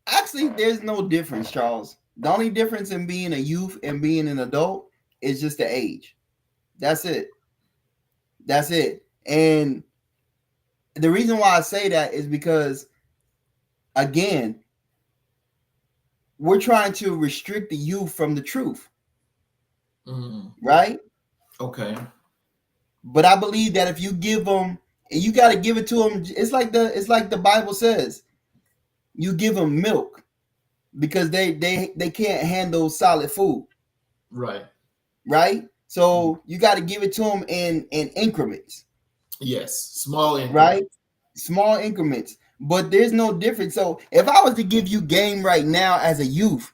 Actually, there's no difference, Charles. The only difference in being a youth and being an adult is just the age. That's it. That's it. And the reason why I say that is because, again, we're trying to restrict the youth from the truth. Right? Okay. But I believe that if you give them, and you got to give it to them, it's like the Bible says, you give them milk because they can't handle solid food. Right. Right? So you got to give it to them in increments. Yes, small increments. Right? Small increments. But there's no difference. So if I was to give you game right now as a youth,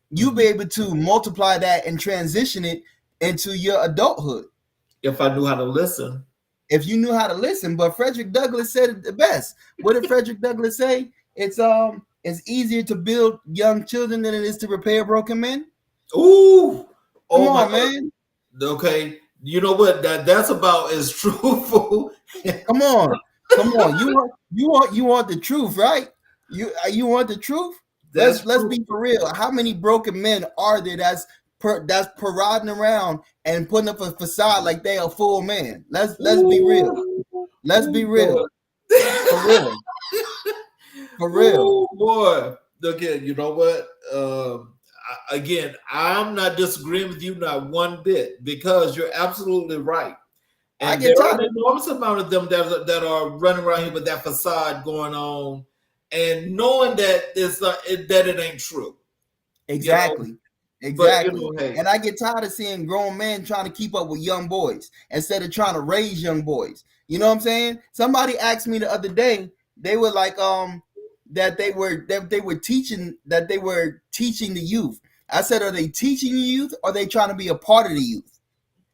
you'll be able to multiply that and transition it into your adulthood. If I knew how to listen. If you knew how to listen. But Frederick Douglass said it the best. What did Frederick Douglass say? It's easier to build young children than it is to repair broken men. Ooh. Come on, man. Okay. You know what? That's about as truthful. Come on. You want the truth, right? You want the truth? Let's be for real. How many broken men are there that's parading around and putting up a facade like they a full man? Let's be real. Let's be real. For real. For real. Ooh, boy. Again, you know what? Again, I'm not disagreeing with you not one bit because you're absolutely right. And there are an enormous amount of them that are running around here with that facade going on, and knowing that it ain't true. Exactly. You know? Exactly. But, you know, hey. And I get tired of seeing grown men trying to keep up with young boys instead of trying to raise young boys. You know what I'm saying? Somebody asked me the other day, they were like, that they were teaching the youth. I said, are they teaching the youth or are they trying to be a part of the youth?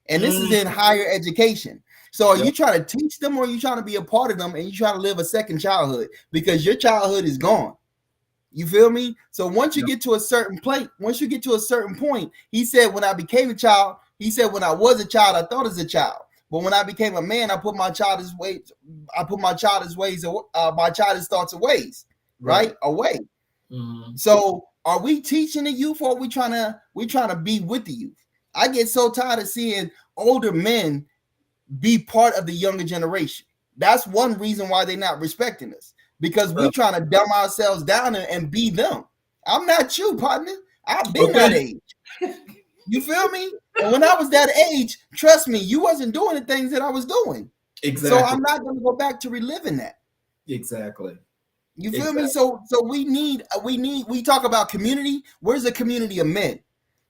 And this is in higher education. So are you trying to teach them or are you trying to be a part of them and you trying to live a second childhood because your childhood is gone? You feel me? So once you get to a certain point, he said, when I became a child, he said, when I was a child, I thought as a child. But when I became a man, I put my childish thoughts and ways, right? Away. Mm-hmm. So are we teaching the youth or are we trying to be with the youth? I get so tired of seeing older men be part of the younger generation. That's one reason why they're not respecting us. Because we're trying to dumb ourselves down and be them. I'm not you, partner. I've been that age. You feel me? And when I was that age, trust me, you wasn't doing the things that I was doing. Exactly. So I'm not going to go back to reliving that. Exactly. You feel me? So we talk about community. Where's the community of men?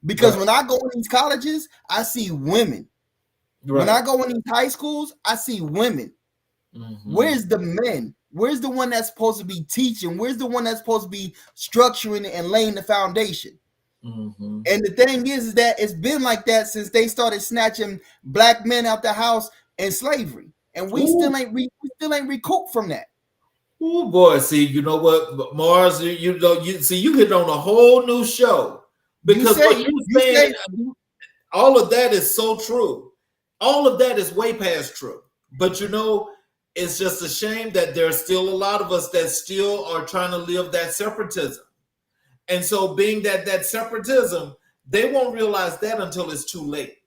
Because when I go in these colleges, I see women. Right. When I go in these high schools, I see women. Mm-hmm. Where's the men? Where's the one that's supposed to be teaching? Where's the one that's supposed to be structuring and laying the foundation? Mm-hmm. And the thing is that it's been like that since they started snatching black men out the house in slavery, and we still ain't recouped from that. Oh boy, see, you know what, Marz, you hit on a whole new show because all of that is so true. All of that is way past true, but you know. It's just a shame that there's still a lot of us that still are trying to live that separatism. And so being that separatism, they won't realize that until it's too late.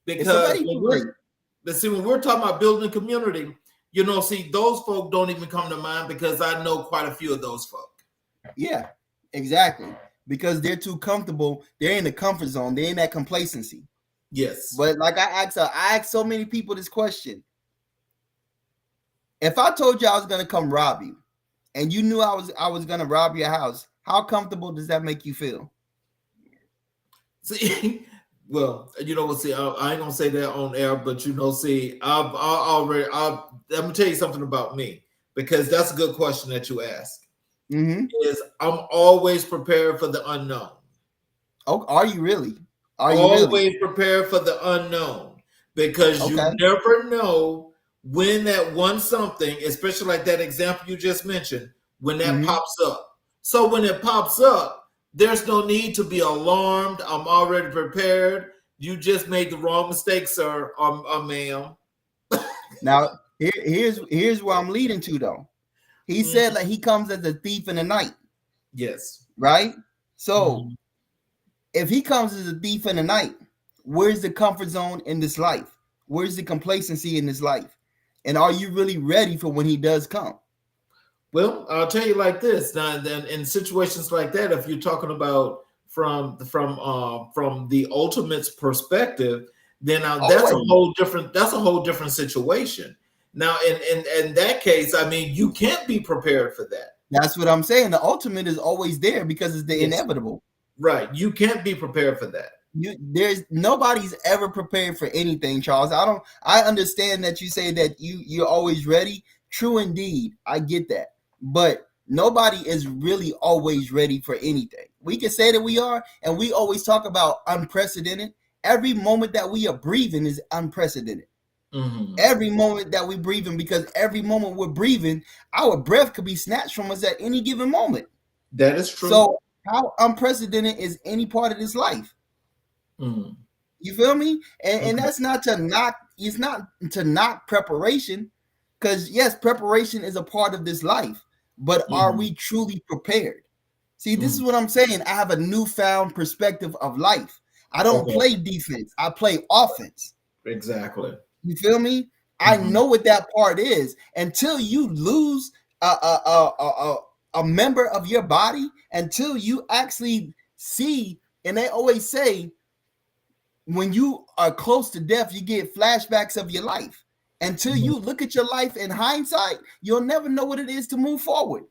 Because when we're talking about building a community, you know, see, those folk don't even come to mind because I know quite a few of those folk. Yeah, exactly. Because they're too comfortable. They're in the comfort zone. They're in that complacency. Yes. But like I asked so many people this question. If I told you I was going to come rob you and you knew I was going to rob your house, how comfortable does that make you feel? See, well, you know what, see, I ain't going to say that on air, but you know, see, I'm going to tell you something about me because that's a good question that you ask. Mm-hmm. Is I'm always prepared for the unknown. Oh, are you really? Always prepared for the unknown because you never know when that one something, especially like that example you just mentioned, when that pops up. So when it pops up, there's no need to be alarmed. I'm already prepared. You just made the wrong mistake, sir or ma'am. Now, here's where I'm leading to, though. He said like he comes as a thief in the night. Yes. Right? So if he comes as a thief in the night, where's the comfort zone in this life? Where's the complacency in this life? And are you really ready for when he does come? Well, I'll tell you like this. Now, then, in situations like that, if you're talking about from the ultimate's perspective, then that's a whole different situation. Now, in that case, I mean, you can't be prepared for that. That's what I'm saying. The ultimate is always there because it's the inevitable. Right. You can't be prepared for that. There's nobody's ever prepared for anything, Charles. I understand that you say that you're always ready. True indeed. I get that. But nobody is really always ready for anything. We can say that we are, and we always talk about unprecedented. Every moment that we are breathing is unprecedented. Mm-hmm. Every moment that we're breathing, because every moment we're breathing, our breath could be snatched from us at any given moment. That is true. So how unprecedented is any part of this life? Mm-hmm. You feel me? And that's not to knock. It's not to knock preparation, because yes, preparation is a part of this life. But are we truly prepared? See, this is what I'm saying. I have a newfound perspective of life. I don't play defense. I play offense. Exactly. You feel me? I know what that part is. Until you lose a member of your body, until you actually see, and they always say, when you are close to death, you get flashbacks of your life. Until you look at your life in hindsight, you'll never know what it is to move forward.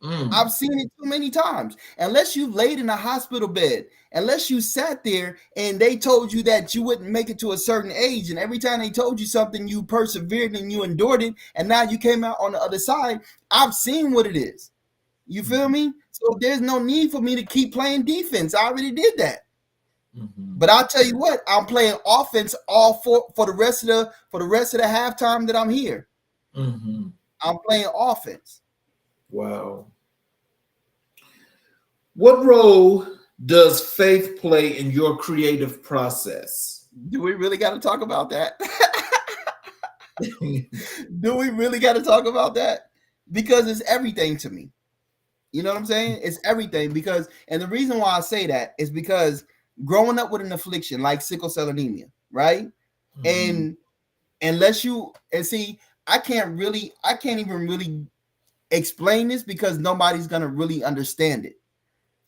I've seen it too many times. Unless you laid in a hospital bed, unless you sat there and they told you that you wouldn't make it to a certain age, and every time they told you something, you persevered and you endured it, and now you came out on the other side. I've seen what it is. You feel me? So there's no need for me to keep playing defense. I already did that. But I'll tell you what, I'm playing offense all for the rest of the halftime that I'm here. I'm playing offense. Wow. What role does faith play in your creative process? Do we really got to talk about that? Do we really got to talk about that? Because it's everything to me. You know what I'm saying? It's everything. Because, and the reason why I say that is because growing up with an affliction like sickle cell anemia, right? And unless you, and see, I can't even really explain this because nobody's gonna really understand it,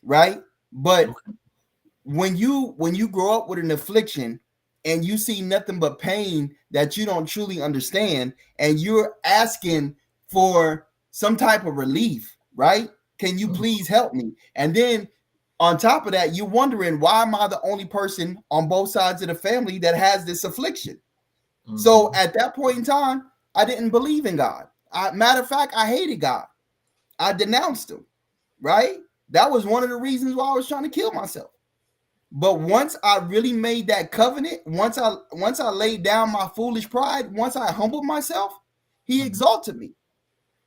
right? But when you grow up with an affliction and you see nothing but pain that you don't truly understand, and you're asking for some type of relief, right? Can you please help me? And then on top of that, you're wondering, why am I the only person on both sides of the family that has this affliction? So at that point in time, I didn't believe in God. Matter of fact, I hated God. I denounced him, right? That was one of the reasons why I was trying to kill myself. But once I really made that covenant, once I laid down my foolish pride, once I humbled myself, he exalted me.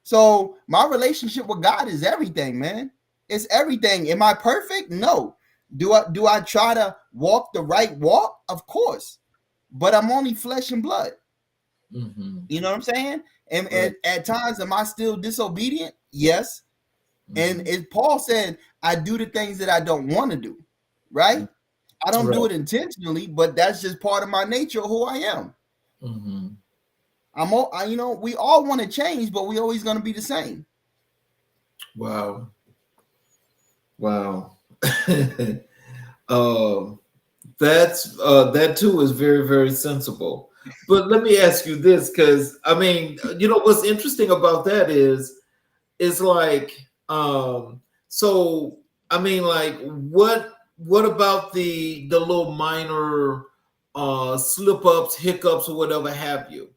So my relationship with God is everything, man. It's everything. Am I perfect? No. Do I try to walk the right walk? Of course. But I'm only flesh and blood. You know what I'm saying? And at times, am I still disobedient? Yes. And as Paul said, I do the things that I don't want to do, right? I don't do it intentionally, but that's just part of my nature of who I am. We all want to change, but we always going to be the same. Wow. That too is very, very sensible. But let me ask you this, because I mean, what's interesting about that is like, so I mean, like, what about the little minor slip ups, hiccups, or whatever have you?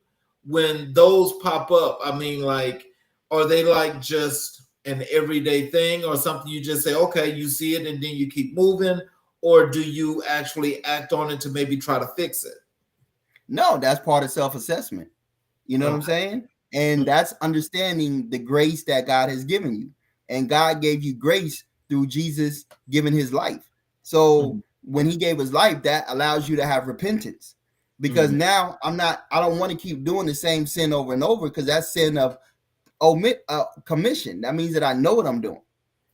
When those pop up, I mean, like, are they like just an everyday thing, or something you just say, okay, you see it and then you keep moving, or do you actually act on it to maybe try to fix it? No, that's part of self-assessment. You know what I'm saying? And that's understanding the grace that God has given you. And God gave you grace through Jesus giving his life. So when he gave his life, that allows you to have repentance. Because now I don't want to keep doing the same sin over and over, because that's sin of commission. That means that I know what I'm doing.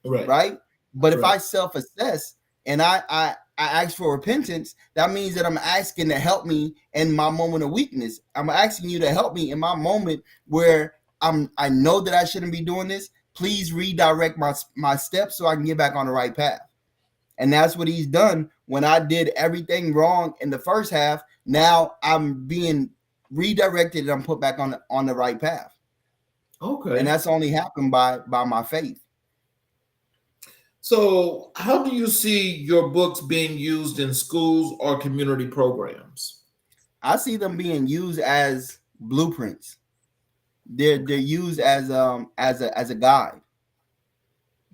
Right. But if I self-assess and I I ask for repentance, that means that I'm asking to help me in my moment of weakness. I'm asking you to help me in my moment where I know that I shouldn't be doing this. Please redirect my steps so I can get back on the right path. And that's what he's done. When I did everything wrong in the first half, now I'm being redirected and I'm put back on the right path. Okay. And that's only happened by my faith. So how do you see your books being used in schools or community programs? I see them being used as blueprints. They're used as a guide.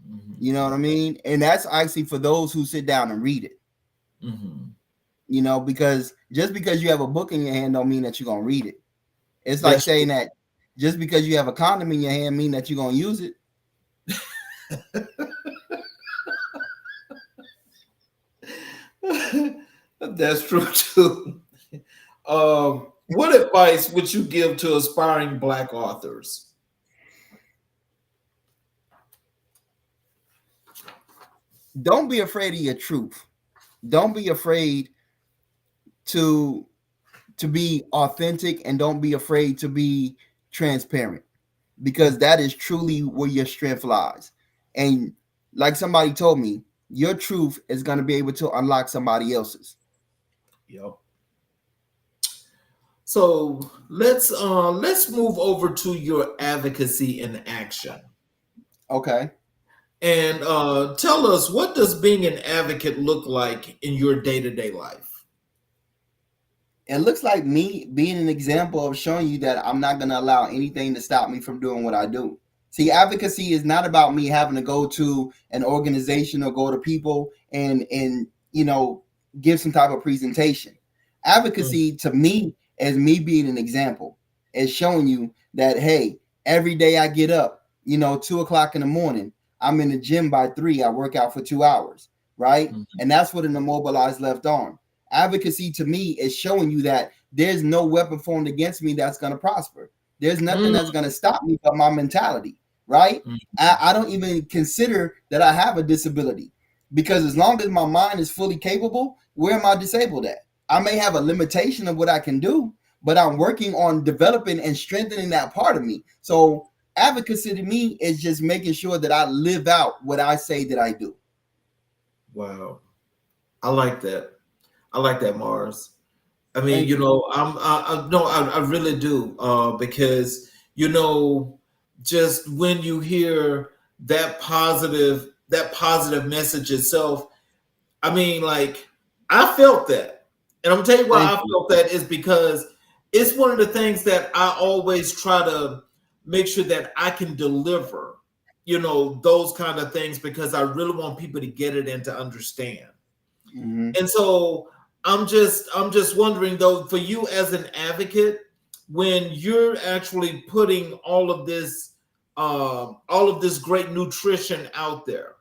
Mm-hmm. You know what I mean? And that's actually for those who sit down and read it. Mm-hmm. You know, because just because you have a book in your hand don't mean that you're gonna read it. It's like saying that just because you have a condom in your hand mean that you're gonna use it. That's true too. What advice would you give to aspiring Black authors? Don't be afraid of your truth. Don't be afraid to be authentic, and don't be afraid to be transparent, because that is truly where your strength lies. And like somebody told me, your truth is going to be able to unlock somebody else's. Yep. So let's move over to your advocacy in action. Okay. And tell us, what does being an advocate look like in your day-to-day life? It looks like me being an example of showing you that I'm not going to allow anything to stop me from doing what I do. See, advocacy is not about me having to go to an organization or go to people and give some type of presentation. Advocacy to me is me being an example. It's showing you that, hey, every day I get up, 2:00 in the morning, I'm in the gym by 3. I work out for 2 hours, right? Mm-hmm. And that's with an immobilized left arm. Advocacy to me is showing you that there's no weapon formed against me that's going to prosper. There's nothing that's going to stop me but my mentality, right? I don't even consider that I have a disability, because as long as my mind is fully capable, where am I disabled at? I may have a limitation of what I can do, but I'm working on developing and strengthening that part of me. So advocacy to me is just making sure that I live out what I say that I do. Wow. I like that. I like that, Marz. I mean, I really do, because, just when you hear that positive message itself, I mean, like, I felt that. And I'm telling you why I felt that is because it's one of the things that I always try to make sure that I can deliver, those kind of things, because I really want people to get it and to understand. Mm-hmm. And so I'm just wondering, though, for you as an advocate, when you're actually putting all of this great nutrition out there,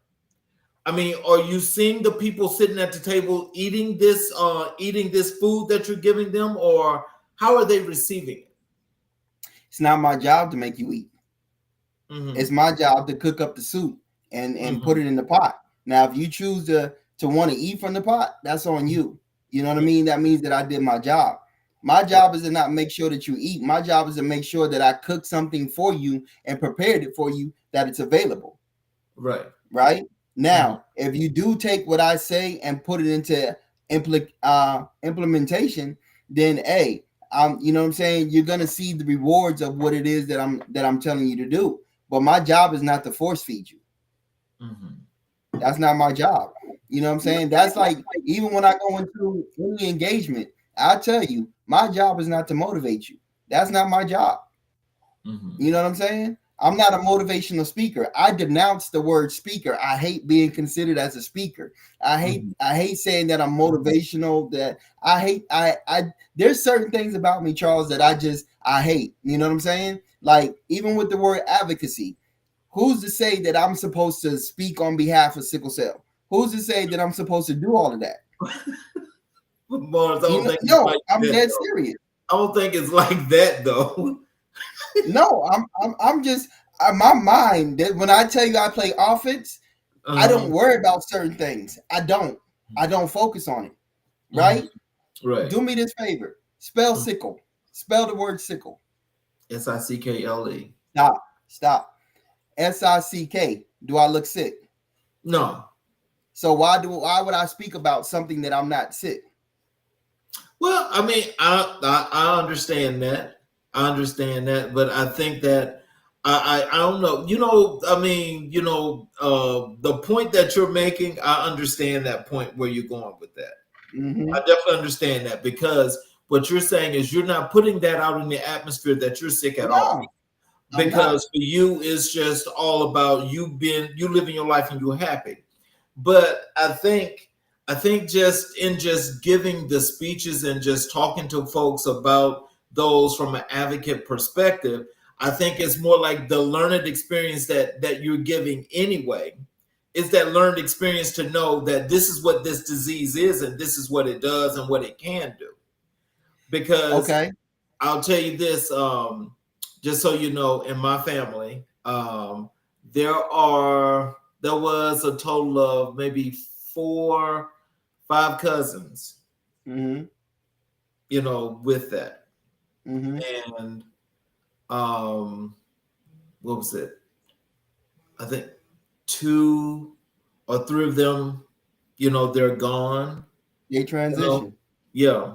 I mean, are you seeing the people sitting at the table eating this food that you're giving them, or how are they receiving it? It's not my job to make you eat. Mm-hmm. It's my job to cook up the soup and put it in the pot. Now, if you choose to want to eat from the pot, that's on you. You know what I mean? That means that I did my job. My job is to not make sure that you eat. My job is to make sure that I cook something for you and prepared it for you, that it's available. Right. Now, if you do take what I say and put it into implementation, then you know what I'm saying, you're gonna see the rewards of what it is that I'm telling you to do. But my job is not to force feed you. Mm-hmm. That's not my job. You know what I'm saying? That's like, even when I go into any engagement, I tell you, my job is not to motivate you. That's not my job. Mm-hmm. You know what I'm saying? I'm not a motivational speaker. I denounce the word speaker. I hate being considered as a speaker. I hate saying that I'm motivational. That I there's certain things about me, Charles, that I hate. You know what I'm saying? Like, even with the word advocacy, who's to say that I'm supposed to speak on behalf of sickle cell? Who's to say that I'm supposed to do all of that? Marz, I'm dead serious. I don't think it's like that, though. No, I'm just my mind. That when I tell you I play offense, I don't worry about certain things. I don't. I don't focus on it. Right? Right. Do me this favor. Spell sickle. Spell the word sickle. SICKLE. Stop. SICK. Do I look sick? No. So why would I speak about something that I'm not sick? Well, I mean, I understand that. I understand that, but I think that I don't know. I mean, the point that you're making, I understand that point where you're going with that. I definitely understand that, because what you're saying is you're not putting that out in the atmosphere that you're sick at all. Because for you, it's just all about you living your life and you're happy. But I think just giving the speeches and just talking to folks about those from an advocate perspective, I think it's more like the learned experience that you're giving anyway. Is that learned experience to know that this is what this disease is and this is what it does and what it can do. Because I'll tell you this, just so you know, in my family, there was a total of maybe 4, 5 cousins, with that. And what was it? I think 2 or 3 of them, they're gone. They transition. Yeah.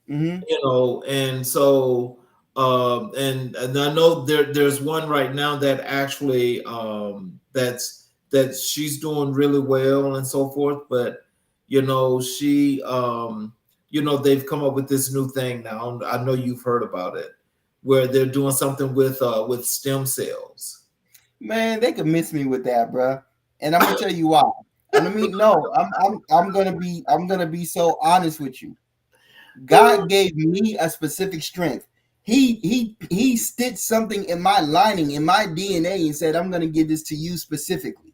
And so and I know there's one right now that actually that she's doing really well and so forth, but she they've come up with this new thing now. I know you've heard about it, where they're doing something with stem cells. Man, they could miss me with that, bro. And I'm gonna tell you why. And I mean, no, I'm gonna be so honest with you. God gave me a specific strength. He stitched something in my lining, in my DNA, and said, I'm gonna give this to you specifically.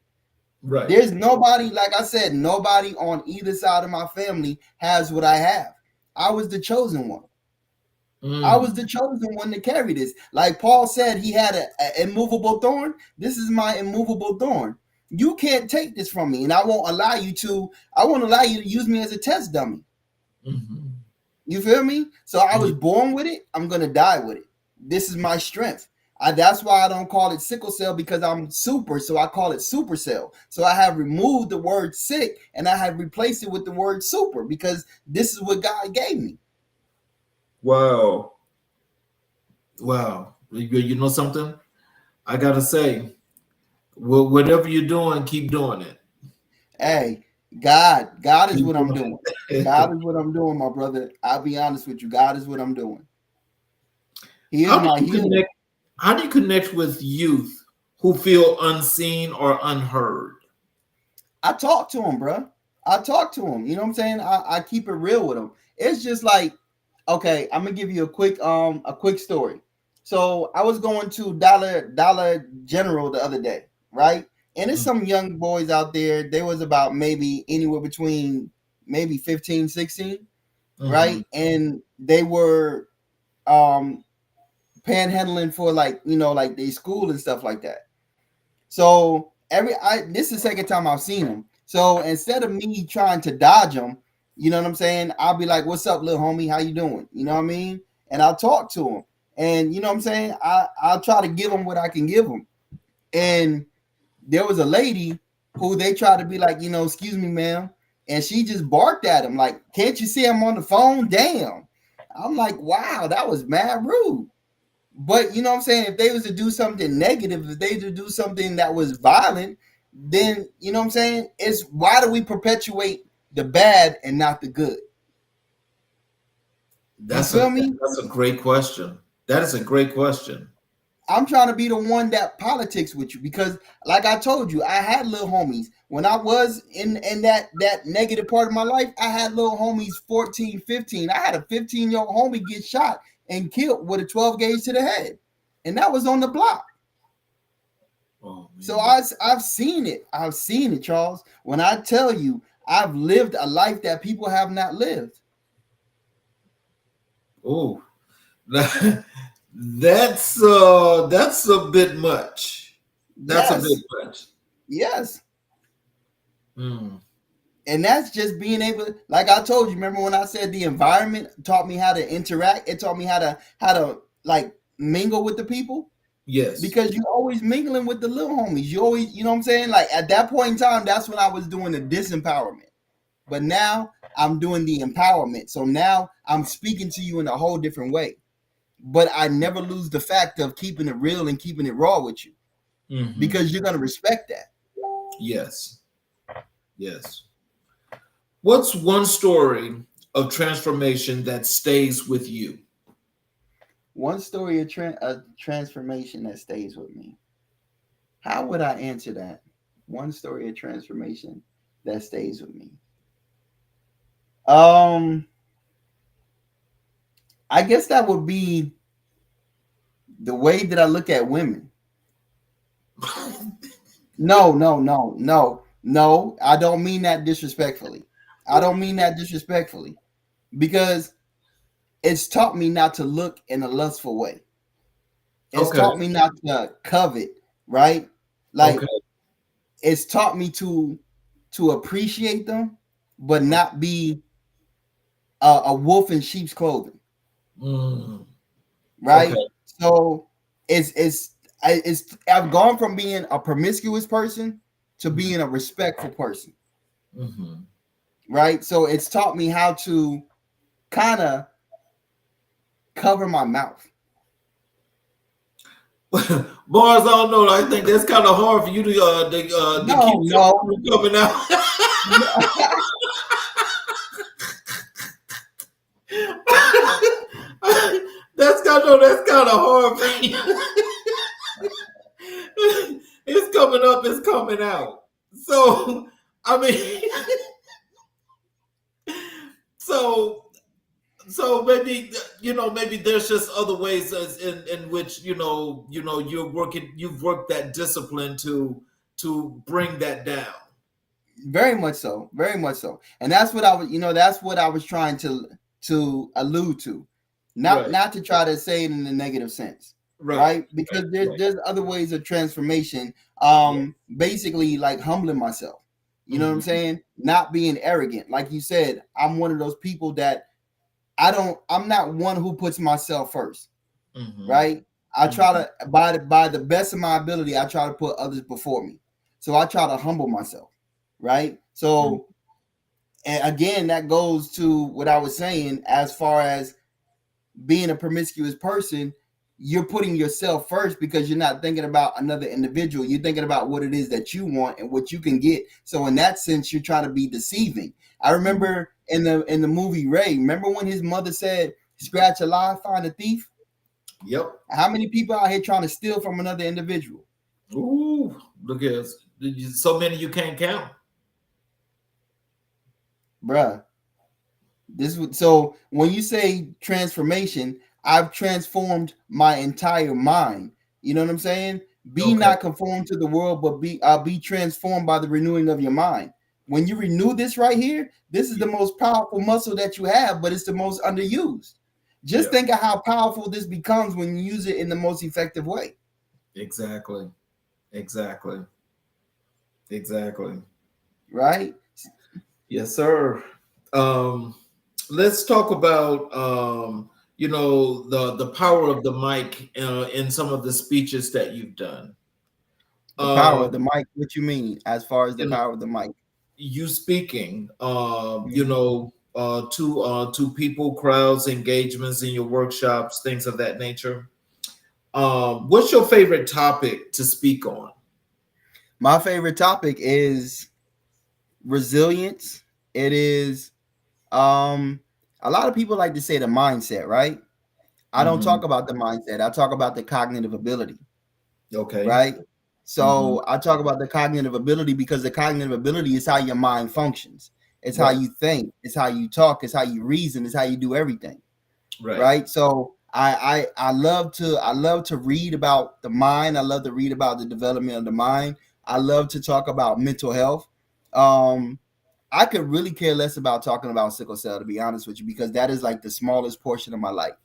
Right. There's nobody, like I said, nobody on either side of my family has what I have. I was the chosen one. I was the chosen one to carry this. Like Paul said, he had an immovable thorn. This is my immovable thorn. You can't take this from me, and I won't allow you to. I won't allow you to use me as a test dummy. You feel me? So I was born with it. I'm gonna die with it. This is my strength. That's why I don't call it sickle cell, because I'm super. So I call it super cell. So I have removed the word sick and I have replaced it with the word super, because this is what God gave me. Wow. You know something? I gotta say, whatever you're doing, keep doing it. Hey, God is what I'm doing. God is what I'm doing, my brother. I'll be honest with you. God is what I'm doing. He is my healer. How do you connect with youth who feel unseen or unheard? I talk to them, bro. I talk to them. You know what I'm saying? I keep it real with them. It's just like, okay, I'm gonna give you a quick story. So I was going to Dollar General the other day, right? And there's some young boys out there. They was about maybe anywhere between maybe 15, 16, right? And they were panhandling for like their school and stuff like that. So this is the second time I've seen them. So instead of me trying to dodge them, you know what I'm saying, I'll be like, "What's up, little homie? How you doing?" You know what I mean? And I'll talk to them. And you know what I'm saying? I'll try to give them what I can give them. And there was a lady who they tried to be like, excuse me, ma'am. And she just barked at him like, "Can't you see I'm on the phone? Damn." I'm like, wow, that was mad rude. But you know what I'm saying? If they was to do something negative, if they to do something that was violent, then you know what I'm saying? It's why do we perpetuate the bad and not the good? That's a great question. That is a great question. I'm trying to be the one that politics with you, because like I told you, I had little homies. When I was in that negative part of my life, I had little homies 14, 15. I had a 15-year-old homie get shot and killed with a 12 gauge to the head. And that was on the block. Oh, so I've seen it. I've seen it, Charles. When I tell you, I've lived a life that people have not lived. Oh, that's a bit much. That's a bit much. Yes. And And that's just being able, like I told you, remember when I said the environment taught me how to interact? It taught me how to like mingle with the people. Yes. Because you're always mingling with the little homies. You always, you know what I'm saying? Like at that point in time, that's when I was doing the disempowerment. But now I'm doing the empowerment. So now I'm speaking to you in a whole different way. But I never lose the fact of keeping it real and keeping it raw with you. Mm-hmm. Because you're going to respect that. Yes. Yes. What's one story of transformation that stays with you? One story of transformation that stays with me. How would I answer that? One story of transformation that stays with me. I guess that would be the way that I look at women. No. I don't mean that disrespectfully. Because it's taught me not to look in a lustful way. It's taught me not to covet, right? Like it's taught me to appreciate them, but not be a wolf in sheep's clothing. Right? Okay. So it's I've gone from being a promiscuous person to being a respectful person. Mm-hmm. Right? So it's taught me how to kind of cover my mouth. Marz, I don't know. I think that's kind of hard for you to keep coming out. That's kind of hard for you. It's coming up, it's coming out. So I mean, so maybe maybe there's just other ways in which you've worked that discipline to bring that down. Very much so, and that's what I was trying to allude to, not to try to say it in a negative sense, right? Because there's other ways of transformation. Basically like humbling myself. You know what I'm saying? Not being arrogant, like you said. I'm one of those people that I'm not one who puts myself first, right? I try to, by the best of my ability, I try to put others before me. So I try to humble myself, right? So, and again, that goes to what I was saying as far as being a promiscuous person. You're putting yourself first because you're not thinking about another individual. You're thinking about what it is that you want and what you can get. So in that sense, you're trying to be deceiving. I remember in the movie Ray, remember when his mother said, "Scratch a lie, find a thief"? Yep. How many people out here trying to steal from another individual? Ooh, look at us. So many you can't count. Bruh. So when you say transformation, I've transformed my entire mind. You know what I'm saying? Be not conformed to the world, but be transformed by the renewing of your mind. When you renew this right here, this is the most powerful muscle that you have, but it's the most underused. Just think of how powerful this becomes when you use it in the most effective way. Exactly. Right? Yes, sir. Let's talk about the power of the mic in some of the speeches that you've done. The power of the mic. What you mean as far as the power of the mic? You speaking, to people, crowds, engagements in your workshops, things of that nature. What's your favorite topic to speak on? My favorite topic is resilience. It is a lot of people like to say the mindset, right? I don't talk about the mindset. I talk about the cognitive ability. Okay. Right? So I talk about the cognitive ability because the cognitive ability is how your mind functions. It's how you think. It's how you talk. It's how you reason. It's how you do everything. Right? So I love to read about the mind. I love to read about the development of the mind. I love to talk about mental health. I could really care less about talking about sickle cell, to be honest with you, because that is like the smallest portion of my life.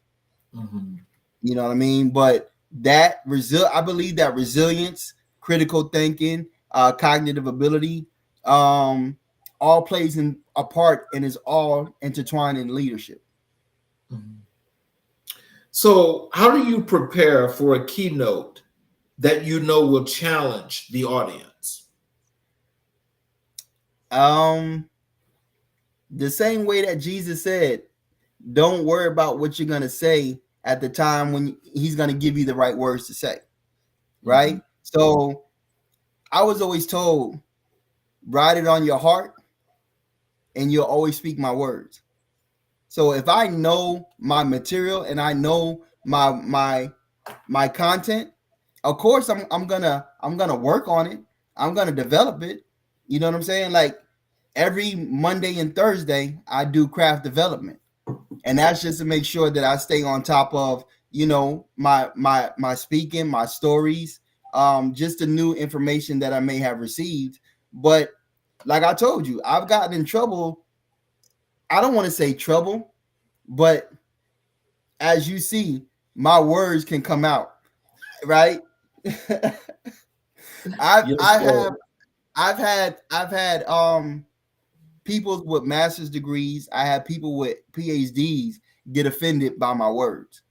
You know what I mean? But I believe that resilience, critical thinking, cognitive ability, all all plays a part and is all intertwined in leadership. Mm-hmm. So how do you prepare for a keynote that you know will challenge the audience? The same way that Jesus said, don't worry about what you're going to say at the time when he's going to give you the right words to say. Right? Mm-hmm. So I was always told, write it on your heart and you'll always speak my words. So if I know my material and I know my content, of course I'm gonna work on it. I'm gonna develop it. You know what I'm saying? Like every Monday and Thursday, I do craft development, and that's just to make sure that I stay on top of, you know, my speaking, my stories, just the new information that I may have received. But like I told you, I've gotten in trouble. I don't want to say trouble, but as you see, my words can come out, right? I've had people with master's degrees. I have people with PhDs get offended by my words.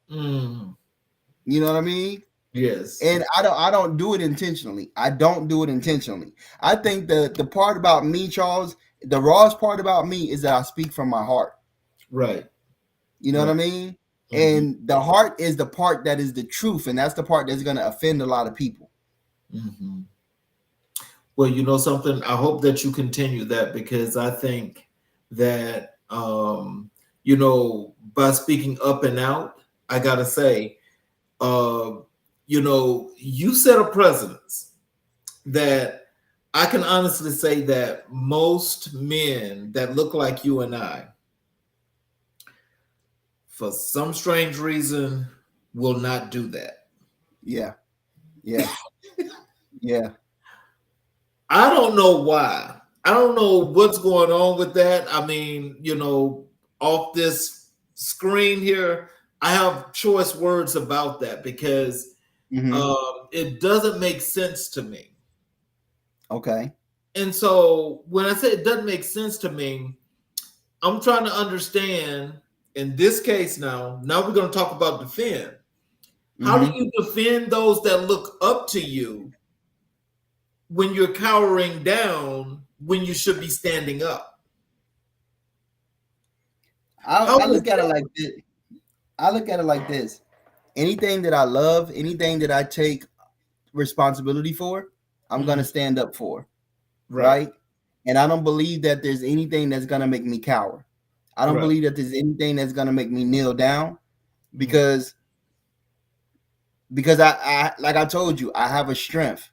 You know what I mean? Yes. And I don't do it intentionally. I don't do it intentionally. I think the part about me, Charles, the rawest part about me is that I speak from my heart. Right. You know what I mean? Mm-hmm. And the heart is the part that is the truth, and that's the part that's going to offend a lot of people. Mm-hmm. Well, you know something? I hope that you continue that, because I think that, you know, by speaking up and out, I got to say, you know, you set a precedence that I can honestly say that most men that look like you and I, for some strange reason, will not do that. Yeah. Yeah. Yeah. I don't know why. I don't know what's going on with that. I mean, you know, off this screen here, I have choice words about that, because it doesn't make sense to me. Okay. And so when I say it doesn't make sense to me, I'm trying to understand, in this case now we're going to talk about defend. How do you defend those that look up to you when you're cowering down when you should be standing up? I look at it like this. I look at it like this. Anything that I love, anything that I take responsibility for, I'm going to stand up for. Right? And I don't believe that there's anything that's going to make me cower. I don't believe that there's anything that's going to make me kneel down, because I like I told you, I have a strength.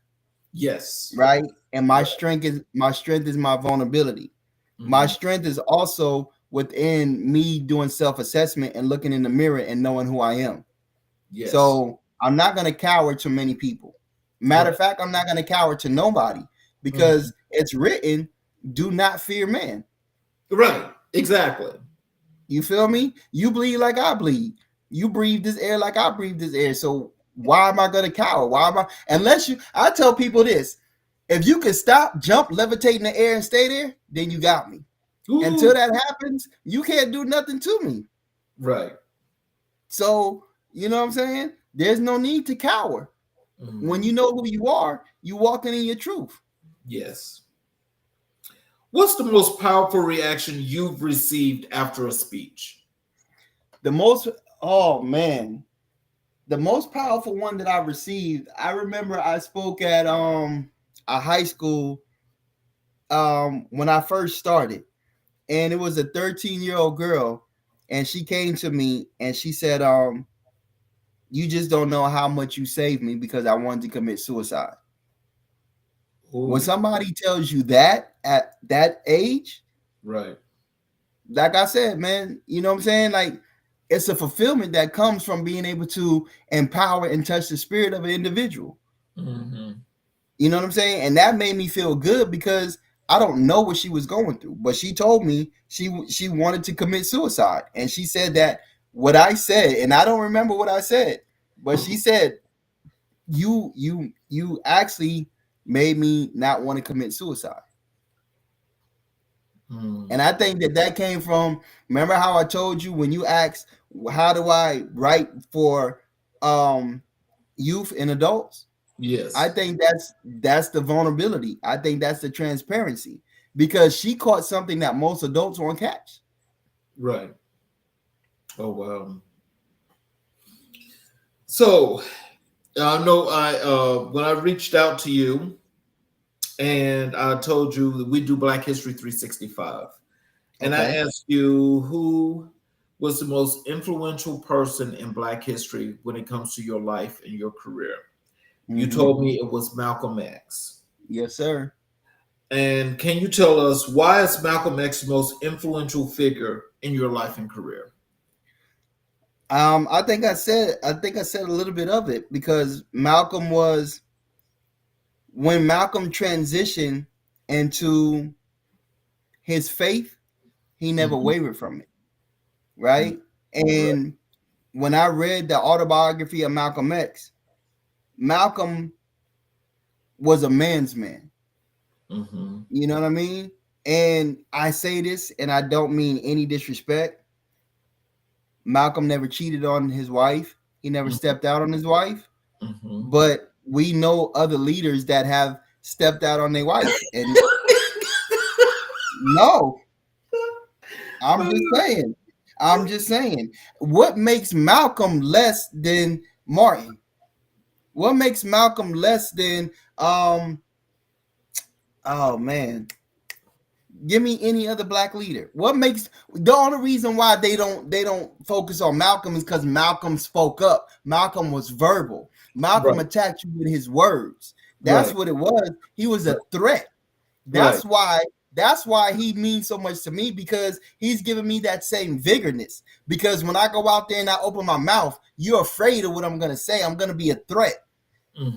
Yes. Right? And my strength is my vulnerability. My strength is also within me doing self-assessment and looking in the mirror and knowing who I am. Yes. So I'm not going to cower to many people. Matter of fact, I'm not going to cower to nobody, because it's written, do not fear man. Right. Exactly. You feel me? You bleed like I bleed. You breathe this air like I breathe this air. So why am I going to cower? I tell people this: if you can stop, jump, levitate in the air and stay there, then you got me. Ooh. Until that happens, you can't do nothing to me. Right. So, you know what I'm saying? There's no need to cower. When you know who you are, you walking in your truth. Yes. What's the most powerful reaction you've received after a speech? The most powerful one that I received, I remember I spoke at a high school when I first started, and it was a 13-year-old girl, and she came to me and she said, you just don't know how much you saved me, because I wanted to commit suicide. Ooh. When somebody tells you that at that age, right? Like I said, man, you know what I'm saying? Like, it's a fulfillment that comes from being able to empower and touch the spirit of an individual. You know what I'm saying? And that made me feel good, because I don't know what she was going through, but she told me she wanted to commit suicide. And she said that what I said, and I don't remember what I said, but she said, you actually made me not want to commit suicide. And I think that came from, remember how I told you when you asked, how do I write for youth and adults? Yes. I think that's the vulnerability. I think that's the transparency, because she caught something that most adults won't catch. Right. Oh, wow. So I know when I reached out to you and I told you that we do Black History 365, and I asked you who was the most influential person in Black history when it comes to your life and your career. You told me it was Malcolm X. Yes, sir. And can you tell us why is Malcolm X the most influential figure in your life and career? I think I said a little bit of it, because Malcolm was, when Malcolm transitioned into his faith, he never wavered from it. Right? And when I read the autobiography of Malcolm X, Malcolm was a man's man. You know what I mean? And I say this, and I don't mean any disrespect. Malcolm never cheated on his wife. He never stepped out on his wife. But we know other leaders that have stepped out on their wife. And no, I'm just saying. What makes Malcolm less than Martin? What makes Malcolm less than oh man, give me any other black leader? What makes, the only reason why they don't focus on Malcolm is because Malcolm spoke up. Malcolm was verbal. Malcolm attacked you with his words. That's what it was. He was a threat. That's why he means so much to me, because he's giving me that same vigorness. Because when I go out there and I open my mouth, you're afraid of what I'm going to say. I'm going to be a threat.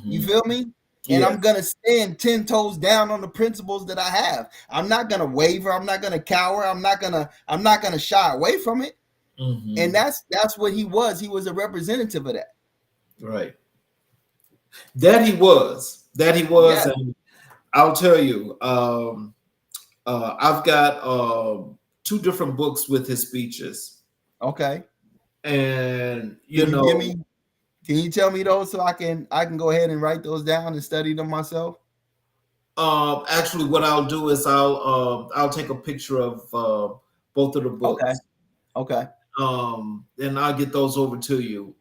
You feel me? And I'm going to stand 10 toes down on the principles that I have. I'm not going to waver. I'm not going to cower. I'm not going to shy away from it. And that's what he was. He was a representative of that. Right. That he was. Yeah. And I'll tell you, I've got 2 different books with his speeches. Okay. And can you tell me those so I can go ahead and write those down and study them myself? Actually, what I'll do is I'll take a picture of both of the books. Okay. And I'll get those over to you.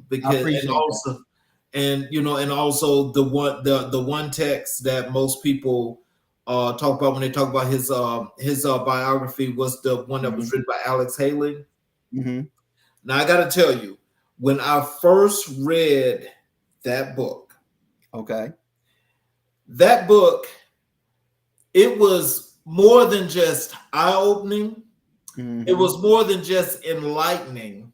Because and also the one text that most people talk about when they talk about his biography was the one that was written by Alex Haley. Now I got to tell you, when I first read that book, that book, it was more than just eye-opening. It was more than just enlightening,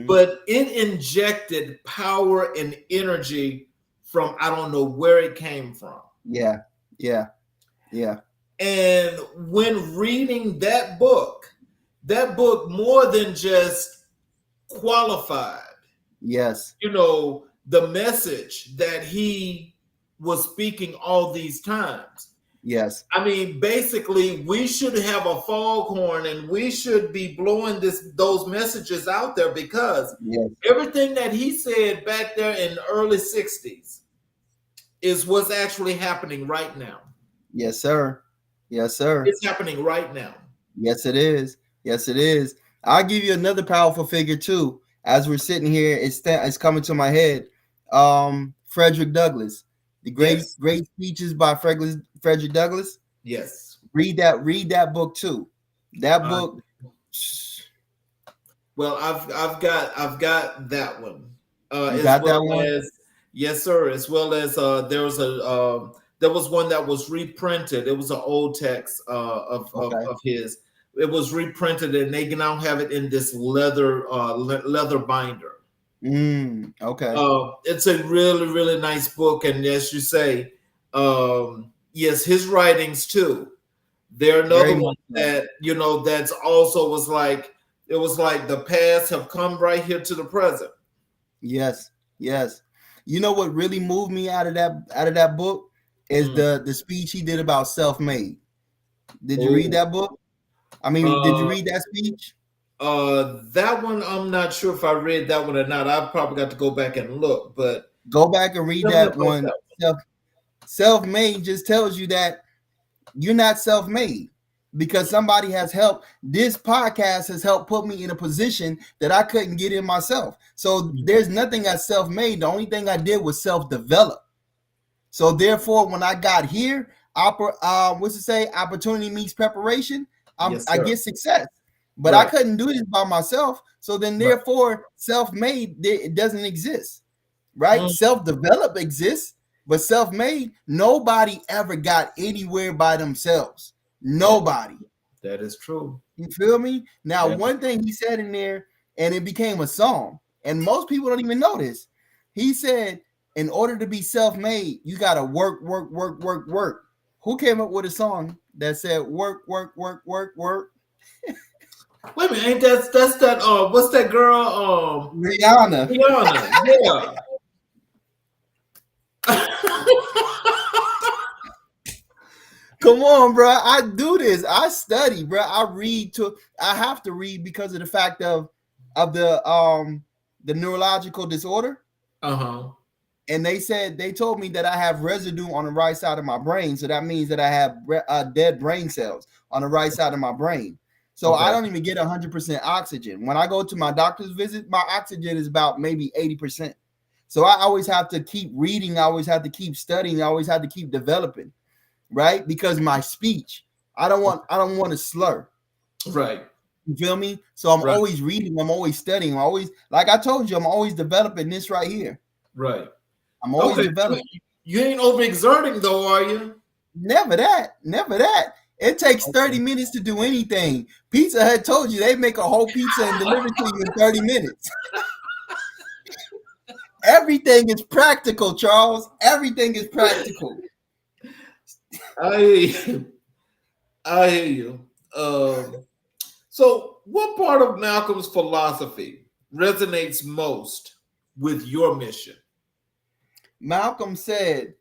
but it injected power and energy from, I don't know where it came from. Yeah. And when reading that book more than just qualified. Yes. The message that he was speaking all these times. Yes. I mean, basically, we should have a foghorn and we should be blowing those messages out there, because everything that he said back there in the early 60s is what's actually happening right now. Yes, sir. It's happening right now. Yes, it is. I'll give you another powerful figure too. As we're sitting here, it's coming to my head. Frederick Douglass, the great speeches by Frederick Douglass. Yes. Read that book too. That book. Well, I've got that one. You got that one? Yes, sir. As well as there was one that was reprinted. It was an old text of his. It was reprinted, and they now have it in this leather binder. It's a really, really nice book, and as you say, yes, his writings too. They're another one that that's also was like, it was like the past have come right here to the present. Yes. You know what really moved me out of that book is the speech he did about self-made. Did you read that book? I mean, did you read that speech? That one, I'm not sure if I read that one or not. I've probably got to go back and look, but go back and read that one. Self-made just tells you that you're not self-made because somebody has helped. This podcast has helped put me in a position that I couldn't get in myself. So there's nothing that's self-made. The only thing I did was self-develop. So therefore, when I got here, what's it say? Opportunity meets preparation. I get success, but I couldn't do this by myself. So then, therefore, self-made it doesn't exist, right? Self-develop exists, but self-made, nobody ever got anywhere by themselves. Nobody. That is true. You feel me? Now, one thing he said in there, and it became a song, and most people don't even know this. He said, in order to be self-made, you got to work. Who came up with a song that said work? Wait a minute, ain't that's that what's that girl? Rihanna. Yeah. Come on, bro. I do this. I study, bro. I have to read because of the fact of the neurological disorder. And they told me that I have residue on the right side of my brain. So that means that I have dead brain cells on the right side of my brain. So I don't even get 100% oxygen. When I go to my doctor's visit, my oxygen is about maybe 80%. So I always have to keep reading. I always have to keep studying. I always have to keep developing, right? Because my speech, I don't want to slur. Right. You feel me? So I'm always reading. I'm always studying. I'm always, like I told you, I'm always developing this right here. Right. I'm always developing. You ain't overexerting though, are you? Never that. It takes 30 minutes to do anything. Pizza Hut told you they make a whole pizza and deliver it to you in 30 minutes. Everything is practical, Charles. Everything is practical. I hear you. So what part of Malcolm's philosophy resonates most with your mission? Malcolm said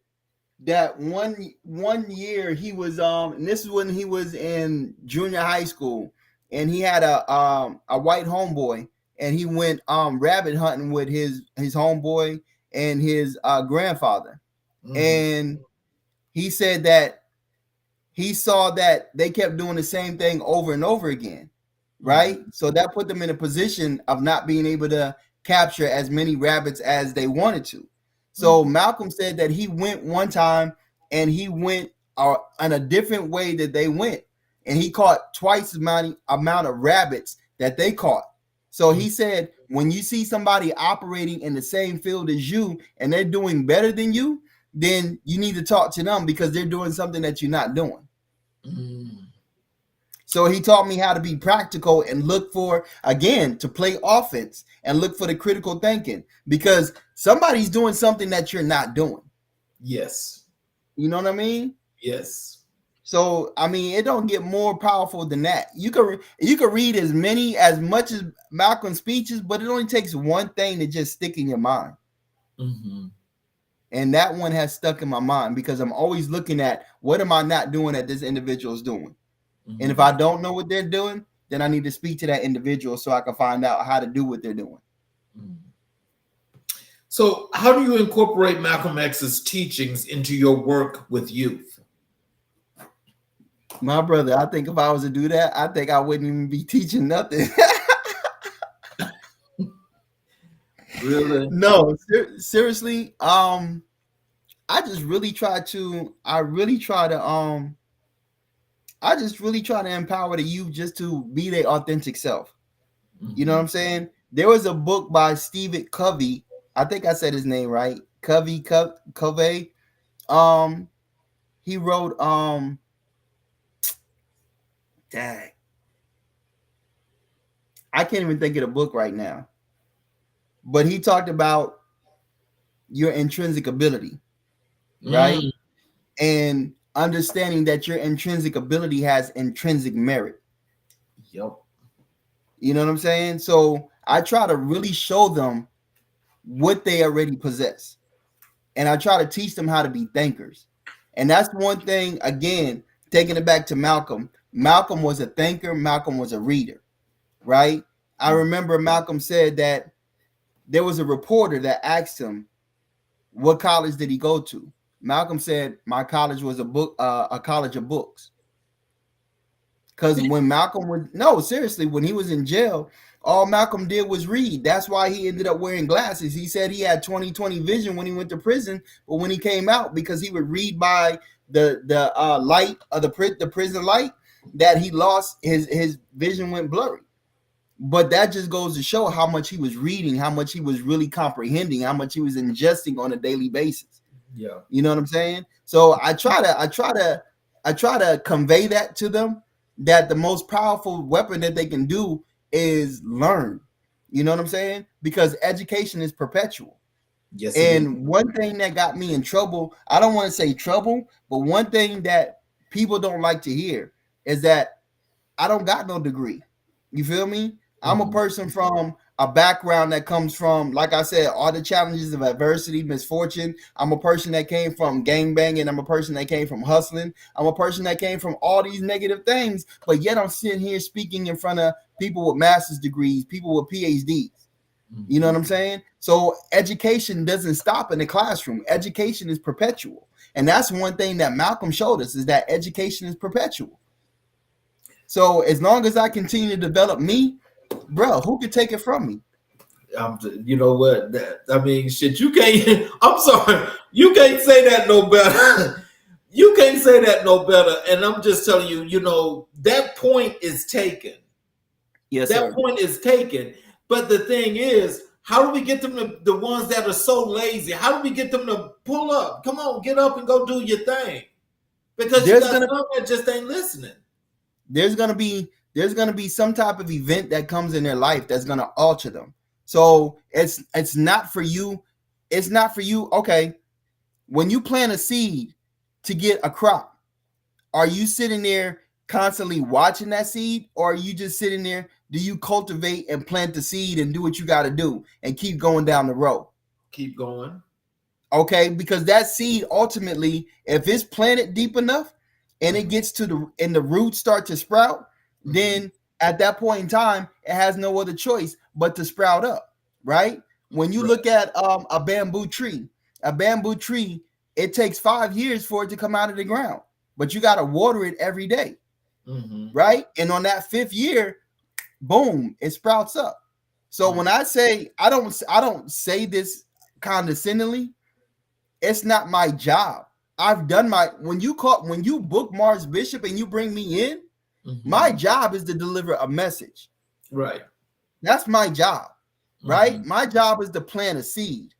that one year he was and this is when he was in junior high school, and he had a white homeboy, and he went rabbit hunting with his homeboy and his grandfather. And he said that he saw that they kept doing the same thing over and over again, right? So that put them in a position of not being able to capture as many rabbits as they wanted to. So Malcolm said that he went one time and he went on a different way that they went, and he caught twice the amount of rabbits that they caught. So he said, when you see somebody operating in the same field as you and they're doing better than you, then you need to talk to them because they're doing something that you're not doing. So he taught me how to be practical and look for, again, to play offense and look for the critical thinking, because somebody's doing something that you're not doing. Yes. You know what I mean? Yes. So, I mean, it don't get more powerful than that. You can read as much as Malcolm's speeches, but it only takes one thing to just stick in your mind. And that one has stuck in my mind because I'm always looking at what am I not doing that this individual is doing. And if I don't know what they're doing, then I need to speak to that individual so I can find out how to do what they're doing. So how do you incorporate Malcolm X's teachings into your work with youth? My brother, I think if I was to do that, I think I wouldn't even be teaching nothing. Really? No, seriously. I just really try to empower the youth just to be their authentic self. You know what I'm saying? There was a book by Stephen Covey. I think I said his name right. Covey. He wrote dang. I can't even think of the book right now. But he talked about your intrinsic ability, right? And understanding that your intrinsic ability has intrinsic merit. Yep. You know what I'm saying? So I try to really show them what they already possess. And I try to teach them how to be thinkers. And that's one thing, again, taking it back to Malcolm. Malcolm was a thinker. Malcolm was a reader, right? I remember Malcolm said that there was a reporter that asked him, what college did he go to? Malcolm said, my college was a college of books. Because when Malcolm was, no, seriously, when he was in jail, all Malcolm did was read. That's why he ended up wearing glasses. He said he had 20/20 vision when he went to prison, but when he came out, because he would read by the light of the prison light, that he lost his vision, went blurry. But that just goes to show how much he was reading, how much he was really comprehending, how much he was ingesting on a daily basis. Yeah, you know what I'm saying? So I try to convey that to them, that the most powerful weapon that they can do is learn. You know what I'm saying? Because education is perpetual. Yes. And one thing that got me in trouble, I don't want to say trouble, but one thing that people don't like to hear is that I don't got no degree. You feel me? I'm a person from a background that comes from, like I said, all the challenges of adversity, misfortune. I'm a person that came from gangbanging. I'm a person that came from hustling. I'm a person that came from all these negative things, but yet I'm sitting here speaking in front of people with master's degrees, people with PhDs. You know what I'm saying? So education doesn't stop in the classroom. Education is perpetual. And that's one thing that Malcolm showed us, is that education is perpetual. So as long as I continue to develop me, bro, who could take it from me? You know what? I mean, shit, you can't. I'm sorry, you can't say that no better. You can't say that no better. And I'm just telling you, you know, that point is taken. Yes, that sir. point is taken. But the thing is, how do we get them to the ones that are so lazy? How do we get them to pull up? Come on, get up and go do your thing. Because you got some that just ain't listening. There's gonna be some type of event that comes in their life that's gonna alter them. So it's not for you. It's not for you. Okay, when you plant a seed to get a crop, are you sitting there constantly watching that seed, or are you just sitting there? Do you cultivate and plant the seed and do what you got to do and keep going down the road? Keep going. Okay, because that seed ultimately, if it's planted deep enough and it gets to the roots start to sprout, then at that point in time, it has no other choice but to sprout up, right? When you look at a bamboo tree, it takes 5 years for it to come out of the ground, but you got to water it every day, right? And on that 5th year, boom, it sprouts up. So when I say, I don't say this condescendingly, it's not my job. I've done when you book Marz Bishop and you bring me in, my job is to deliver a message. Right. That's my job. Right. My job is to plant a seed.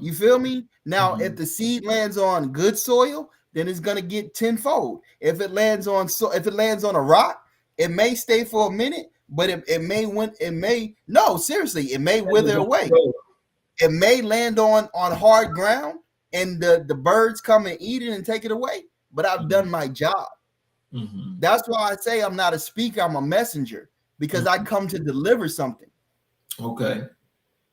You feel me? Now, if the seed lands on good soil, then it's gonna get tenfold. If it lands on a rock, it may stay for a minute, but it may wither away. It may land on hard ground and the birds come and eat it and take it away. But I've done my job. That's why I say I'm not a speaker, I'm a messenger, because I come to deliver something. Okay.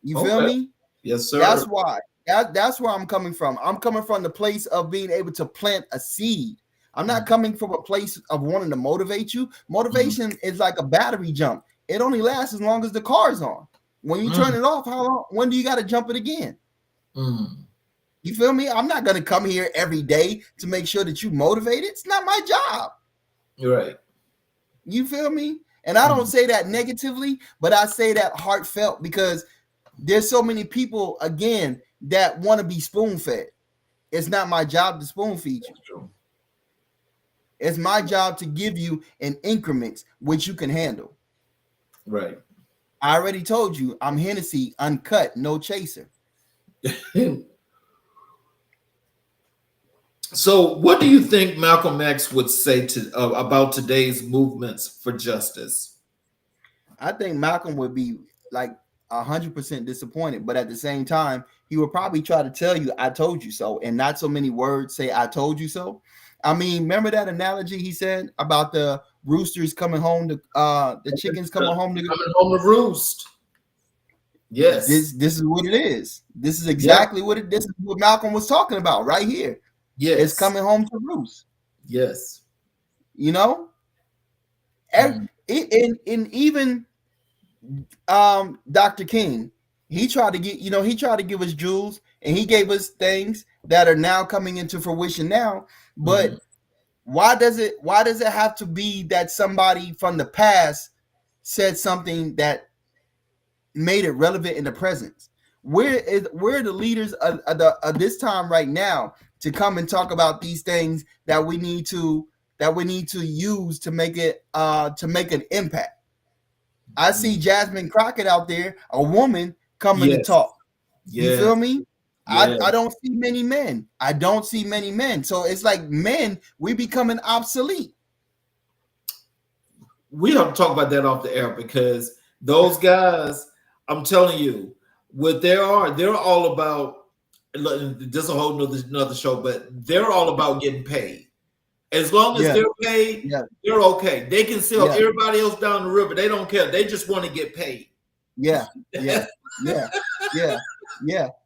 You feel me? Yes, sir. That's why. That's where I'm coming from. I'm coming from the place of being able to plant a seed. I'm not coming from a place of wanting to motivate you. Motivation is like a battery jump. It only lasts as long as the car's on. When you turn it off, when do you got to jump it again? You feel me? I'm not going to come here every day to make sure that you motivated. It's not my job. You're right. You feel me? And I don't say that negatively, but I say that heartfelt, because there's so many people, again, that want to be spoon-fed. It's not my job to spoon-feed you. It's my job to give you in increments which you can handle. Right. I already told you, I'm Hennessy, uncut, no chaser. So what do you think Malcolm X would say about today's movements for justice? I think Malcolm would be like 100% disappointed, but at the same time, he would probably try to tell you, I told you so, and not so many words say, I told you so. I mean, remember that analogy he said about the roosters coming home to the chickens coming home to roost? Yes. This is what it is. This is exactly what this is what Malcolm was talking about right here. Yes. It's coming home to roost. Yes. You know, and even Dr. King, he tried to give us jewels, and he gave us things that are now coming into fruition now. But why does it have to be that somebody from the past said something that made it relevant in the present? Where are the leaders of this time right now to come and talk about these things that we need to use to make it to make an impact? I see Jasmine Crockett out there, a woman coming to talk. You feel me? Yes. I don't see many men. So it's like men, we becoming obsolete. We have to talk about that off the air, because those guys, I'm telling you, what they're all about. This is a whole another show, but they're all about getting paid. As long as they're paid, they're okay. They can sell everybody else down the river. They don't care. They just want to get paid. Yeah.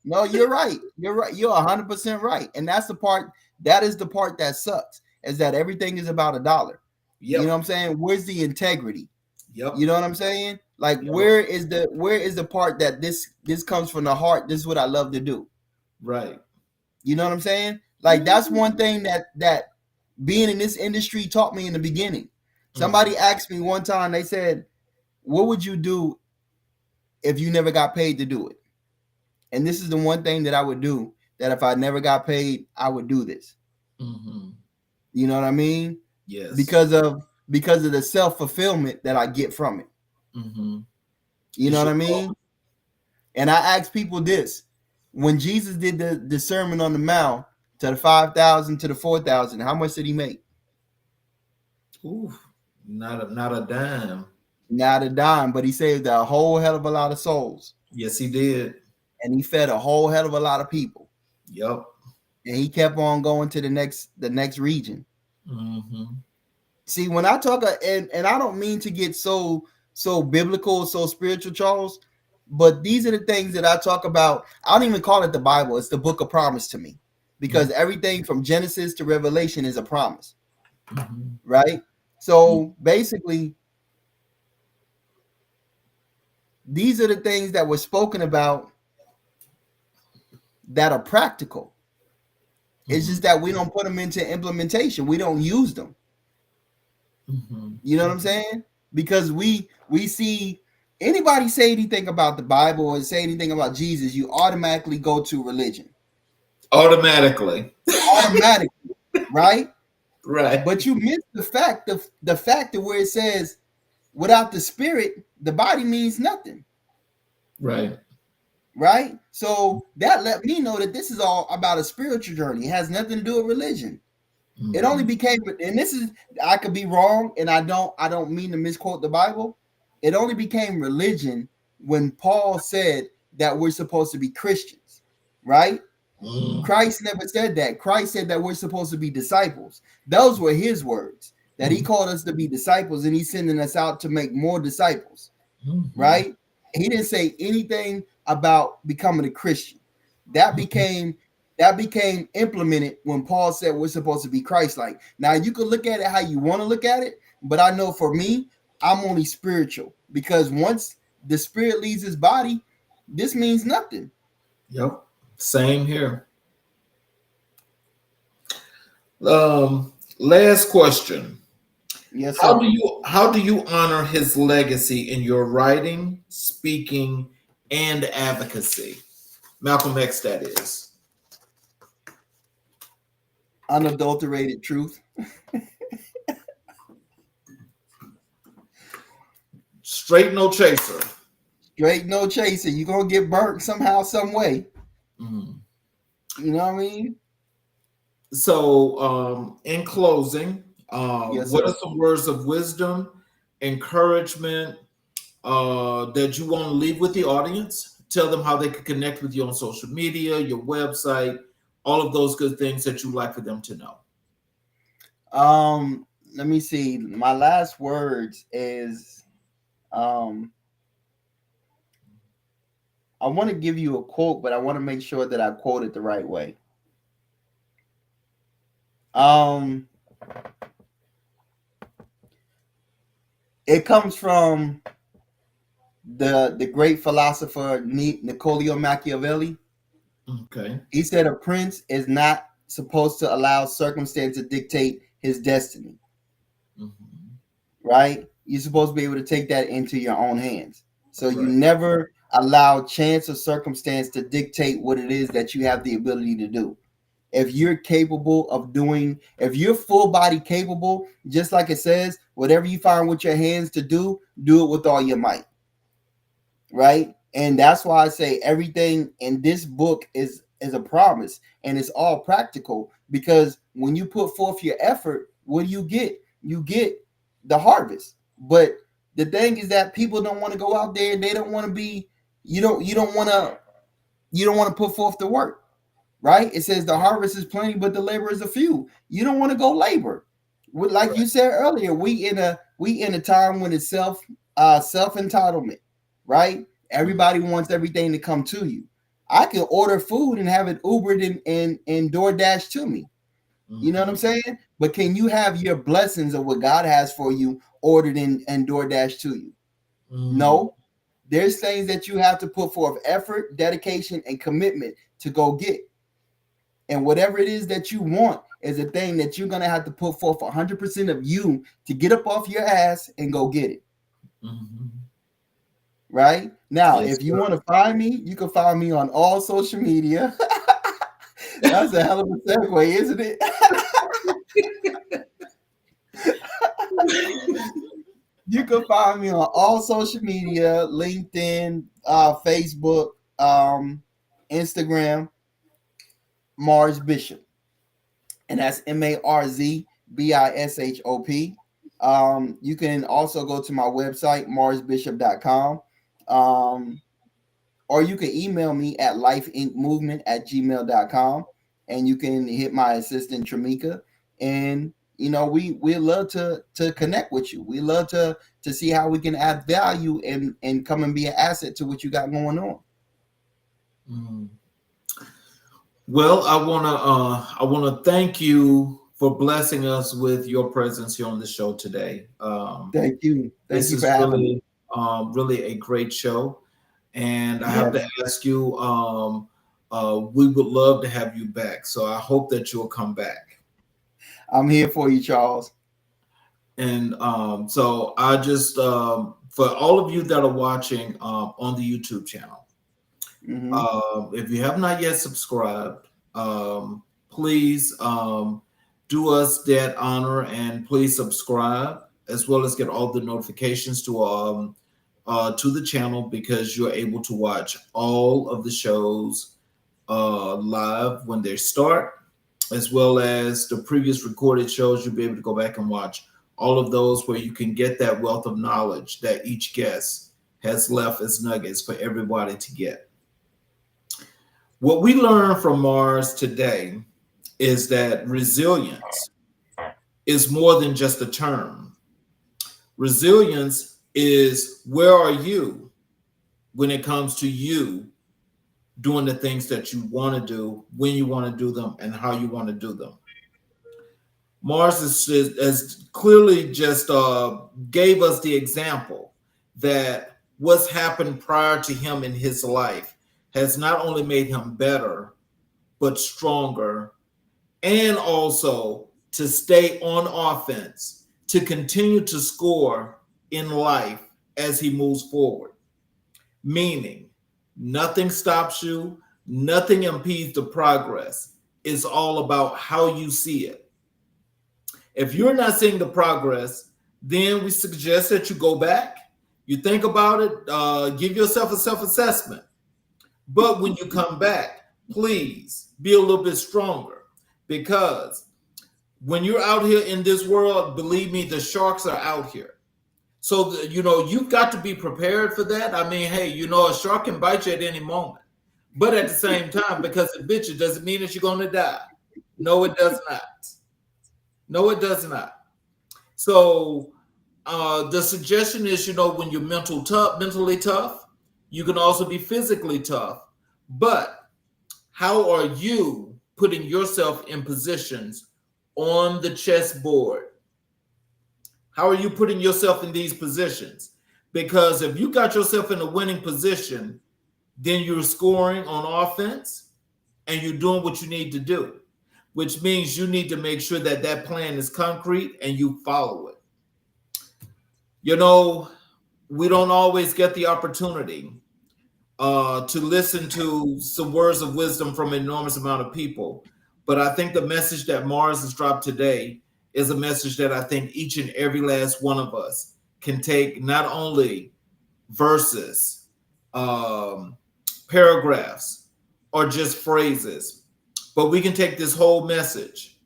No, you're right. You're 100% right. And that's the part. That is the part that sucks. Is that everything is about $1. You know what I'm saying? Where's the integrity? You know what I'm saying? Like, where is the part that this comes from the heart? This is what I love to do. Right. You know what I'm saying? Like, that's one thing that being in this industry taught me in the beginning. Somebody asked me one time, they said, what would you do if you never got paid to do it? And this is the one thing that I would do, that if I never got paid, I would do this. You know what I mean? Yes. Because of the self-fulfillment that I get from it. You know what I mean? And I ask people this: when Jesus did the Sermon on the Mount to the 5,000 to the 4,000, how much did he make? Ooh, not a dime. Not a dime, but he saved a whole hell of a lot of souls. Yes, he did. And he fed a whole hell of a lot of people. Yep. And he kept on going to the next region. See, when I talk, and I don't mean to get so biblical, so spiritual, Charles, but these are the things that I talk about. I don't even call it the Bible. It's the book of promise to me, because everything from Genesis to Revelation is a promise. Right? So basically, these are the things that were spoken about that are practical. It's just that we don't put them into implementation. We don't use them. You know what I'm saying? Because we see anybody say anything about the Bible or say anything about Jesus, you automatically go to religion. Automatically, right? Right. But you miss the fact of where it says, without the spirit, the body means nothing. Right. Right? So that let me know that this is all about a spiritual journey. It has nothing to do with religion. It only became, and this is, I could be wrong, and I don't mean to misquote the Bible. It only became religion when Paul said that we're supposed to be Christians, right? Christ never said that. Christ said that we're supposed to be disciples. Those were his words, that he called us to be disciples, and he's sending us out to make more disciples, right? He didn't say anything about becoming a Christian. That became implemented when Paul said we're supposed to be Christ-like. Now, you can look at it how you want to look at it, but I know for me, I'm only spiritual, because once the spirit leaves his body, this means nothing. Yep. Same here. Last question. Yes, sir. How do you honor his legacy in your writing, speaking, and advocacy? Malcolm X, that is. Unadulterated truth. Straight no chaser. Straight no chaser. You're gonna get burnt somehow, some way. You know what I mean? So, in closing, what are some words of wisdom, encouragement that you want to leave with the audience? Tell them how they can connect with you on social media, your website, all of those good things that you'd like for them to know. Let me see. My last words is, I want to give you a quote, but I want to make sure that I quote it the right way. It comes from the great philosopher Niccolò Machiavelli. Okay. He said a prince is not supposed to allow circumstance to dictate his destiny. Right? You're supposed to be able to take that into your own hands. So you never allow chance or circumstance to dictate what it is that you have the ability to do. If you're capable of doing, if you're full body capable, just like it says, whatever you find with your hands to do it with all your might. Right? And that's why I say everything in this book is a promise, and it's all practical, because when you put forth your effort, what do you get? You get the harvest. But the thing is that people don't want to go out there, and they don't want to be, you don't want to put forth the work. Right? It says the harvest is plenty, but the labor is a few. You don't want to go labor. Like you said earlier, we in a time when it's self entitlement, right? Everybody wants everything to come to you. I can order food and have it Ubered and DoorDash to me. You know what I'm saying? But can you have your blessings of what God has for you ordered and DoorDash to you? No. There's things that you have to put forth effort, dedication, and commitment to go get. And whatever it is that you want is a thing that you're going to have to put forth 100% of you to get up off your ass and go get it. Right? Now, if you want to find me, you can find me on all social media. That's a hell of a segue, isn't it? You can find me on all social media, LinkedIn, Facebook, Instagram, Marz Bishop. And that's MarzBishop. You can also go to my website, marzbishop.com. Or you can email me at lifeincmovement@gmail.com, and you can hit my assistant Tramika, and we love to connect with you. We love to see how we can add value and come and be an asset to what you got going on. Well, I wanna thank you for blessing us with your presence here on the show today. Thank you. This is really a great show. And I have to ask you, we would love to have you back. So I hope that you'll come back. I'm here for you, Charles. And so I just, for all of you that are watching on the YouTube channel, if you have not yet subscribed, please do us that honor and please subscribe, as well as get all the notifications to the channel, because you're able to watch all of the shows live when they start, as well as the previous recorded shows. You'll be able to go back and watch all of those, where you can get that wealth of knowledge that each guest has left as nuggets for everybody to get. What we learned from Marz today is that resilience is more than just a term. Resilience is, where are you when it comes to you doing the things that you want to do, when you want to do them, and how you want to do them. Marz has clearly just gave us the example that what's happened prior to him in his life has not only made him better, but stronger, and also to stay on offense, to continue to score in life as he moves forward. Meaning, nothing stops you, nothing impedes the progress. It's all about how you see it. If you're not seeing the progress, then we suggest that you go back, you think about it, give yourself a self-assessment. But when you come back, please be a little bit stronger, because when you're out here in this world, believe me, the sharks are out here. So, you've got to be prepared for that. I mean, hey, a shark can bite you at any moment. But at the same time, because it bit you, doesn't mean that you're going to die. No, it does not. No, it does not. So the suggestion is, when you're mentally tough, you can also be physically tough. But how are you putting yourself in positions on the chessboard How are you putting yourself in these positions? Because if you got yourself in a winning position, then you're scoring on offense and you're doing what you need to do, which means you need to make sure that that plan is concrete and you follow it. You know, we don't always get the opportunity to listen to some words of wisdom from an enormous amount of people. But I think the message that Marz has dropped today is a message that I think each and every last one of us can take, not only verses, paragraphs, or just phrases, but we can take this whole message.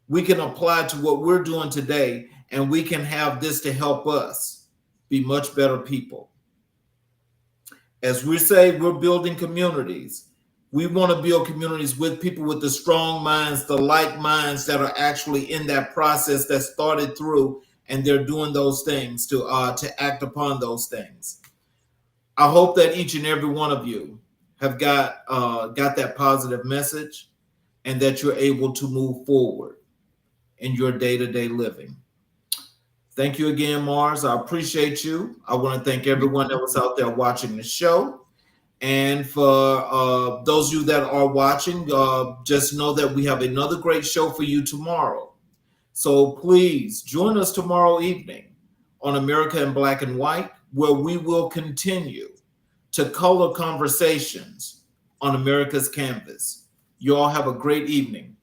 We can apply to what we're doing today, and we can have this to help us be much better people. As we say, we're building communities. We want to build communities with people with the strong minds, the like minds that are actually in that process that started through, and they're doing those things to act upon those things. I hope that each and every one of you have got that positive message, and that you're able to move forward in your day-to-day living. Thank you again, Marz. I appreciate you. I want to thank everyone that was out there watching the show. And for those of you that are watching, just know that we have another great show for you tomorrow. So please join us tomorrow evening on America in Black and White, where we will continue to color conversations on America's canvas. You all have a great evening.